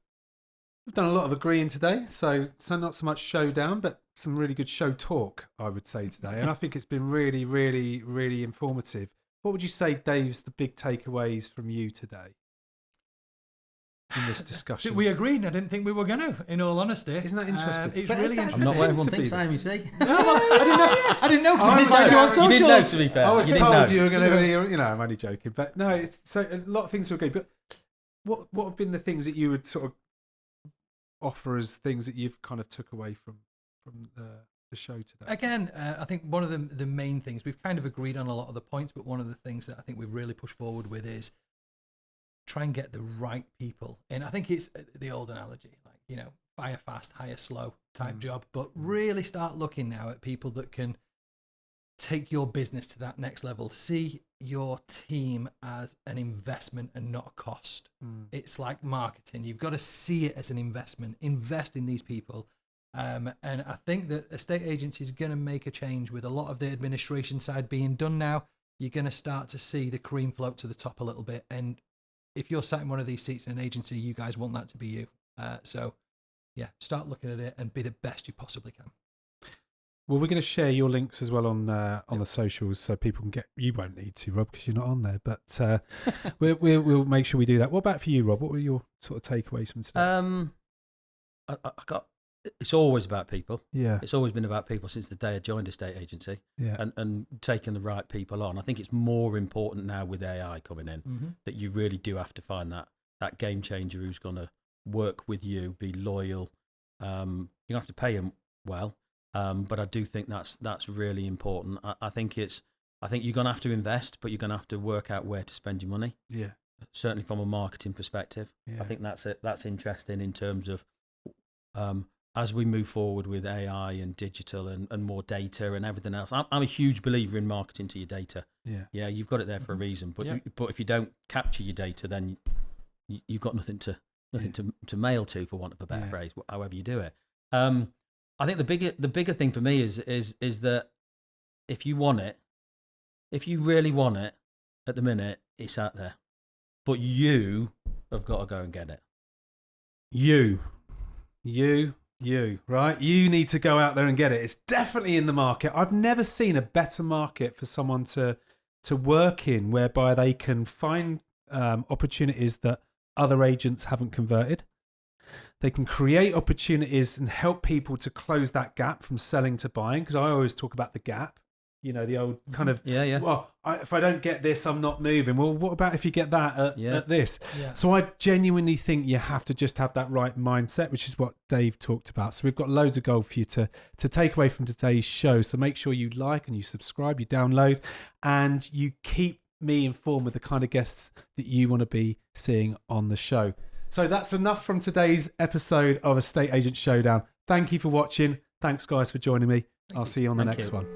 We've done a lot of agreeing today, so not so much showdown, but some really good show talk, I would say, today. And I think it's been really, really, really informative. What would you say, Dave's, the big takeaways from you today in this discussion? We agreed, and I didn't think we were going to, in all honesty. Isn't that interesting? It's But really that- I'm interesting. not what everyone to be thinks there. I am, you see. No, I didn't know because I I didn't was find you on like- You didn't know, socials. to be fair. I was You didn't told know. you were going to be, you know, I'm only joking. But no, it's so a lot of things are good. But what have been the things that you would sort of offer as things that you've kind of took away from the show today? Again, I think one of the main things, we've kind of agreed on a lot of the points, but one of the things that I think we've really pushed forward with is try and get the right people. And I think it's the old analogy, like, you know, fire fast, hire slow type job, but really start looking now at people that can take your business to that next level. See your team as an investment and not a cost. It's like marketing. You've got to see it as an investment. Invest in these people. And I think that estate agency is going to make a change with a lot of the administration side being done now. You're going to start to see the cream float to the top a little bit. And if you're sat in one of these seats in an agency, you guys want that to be you. So, yeah, start looking at it and be the best you possibly can. Well, we're going to share your links as well on the socials, so people can get. You won't need to, Rob, because you're not on there. But we'll make sure we do that. What about for you, Rob? What were your sort of takeaways from today? It's always about people. Yeah, it's always been about people since the day I joined estate agency. Yeah, and taking the right people on. I think it's more important now with AI coming in that you really do have to find that game changer who's going to work with you, be loyal. You have to pay them well. But I do think that's really important. I think you're going to have to invest, but you're going to have to work out where to spend your money. Yeah, certainly from a marketing perspective. Yeah. I think that's interesting in terms of as we move forward with AI and digital and more data and everything else. I'm a huge believer in marketing to your data. Yeah, you've got it there for a reason. But but if you don't capture your data, then you've got nothing to mail to, for want of a better phrase. However you do it. I think the bigger thing for me is that if you want it, if you really want it, at the minute it's out there, but you have got to go and get it. You, right? You need to go out there and get it. It's definitely in the market. I've never seen a better market for someone to work in, whereby they can find opportunities that other agents haven't converted. They can create opportunities and help people to close that gap from selling to buying. Because I always talk about the gap, the old kind of, well, if I don't get this, I'm not moving. Well, what about if you get that at this? Yeah. So I genuinely think you have to just have that right mindset, which is what Dave talked about. So we've got loads of gold for you to take away from today's show. So make sure you like and you subscribe, you download, and you keep me informed with the kind of guests that you want to be seeing on the show. So that's enough from today's episode of Estate Agent Showdown. Thank you for watching. Thanks, guys, for joining me. I'll see you on the next one.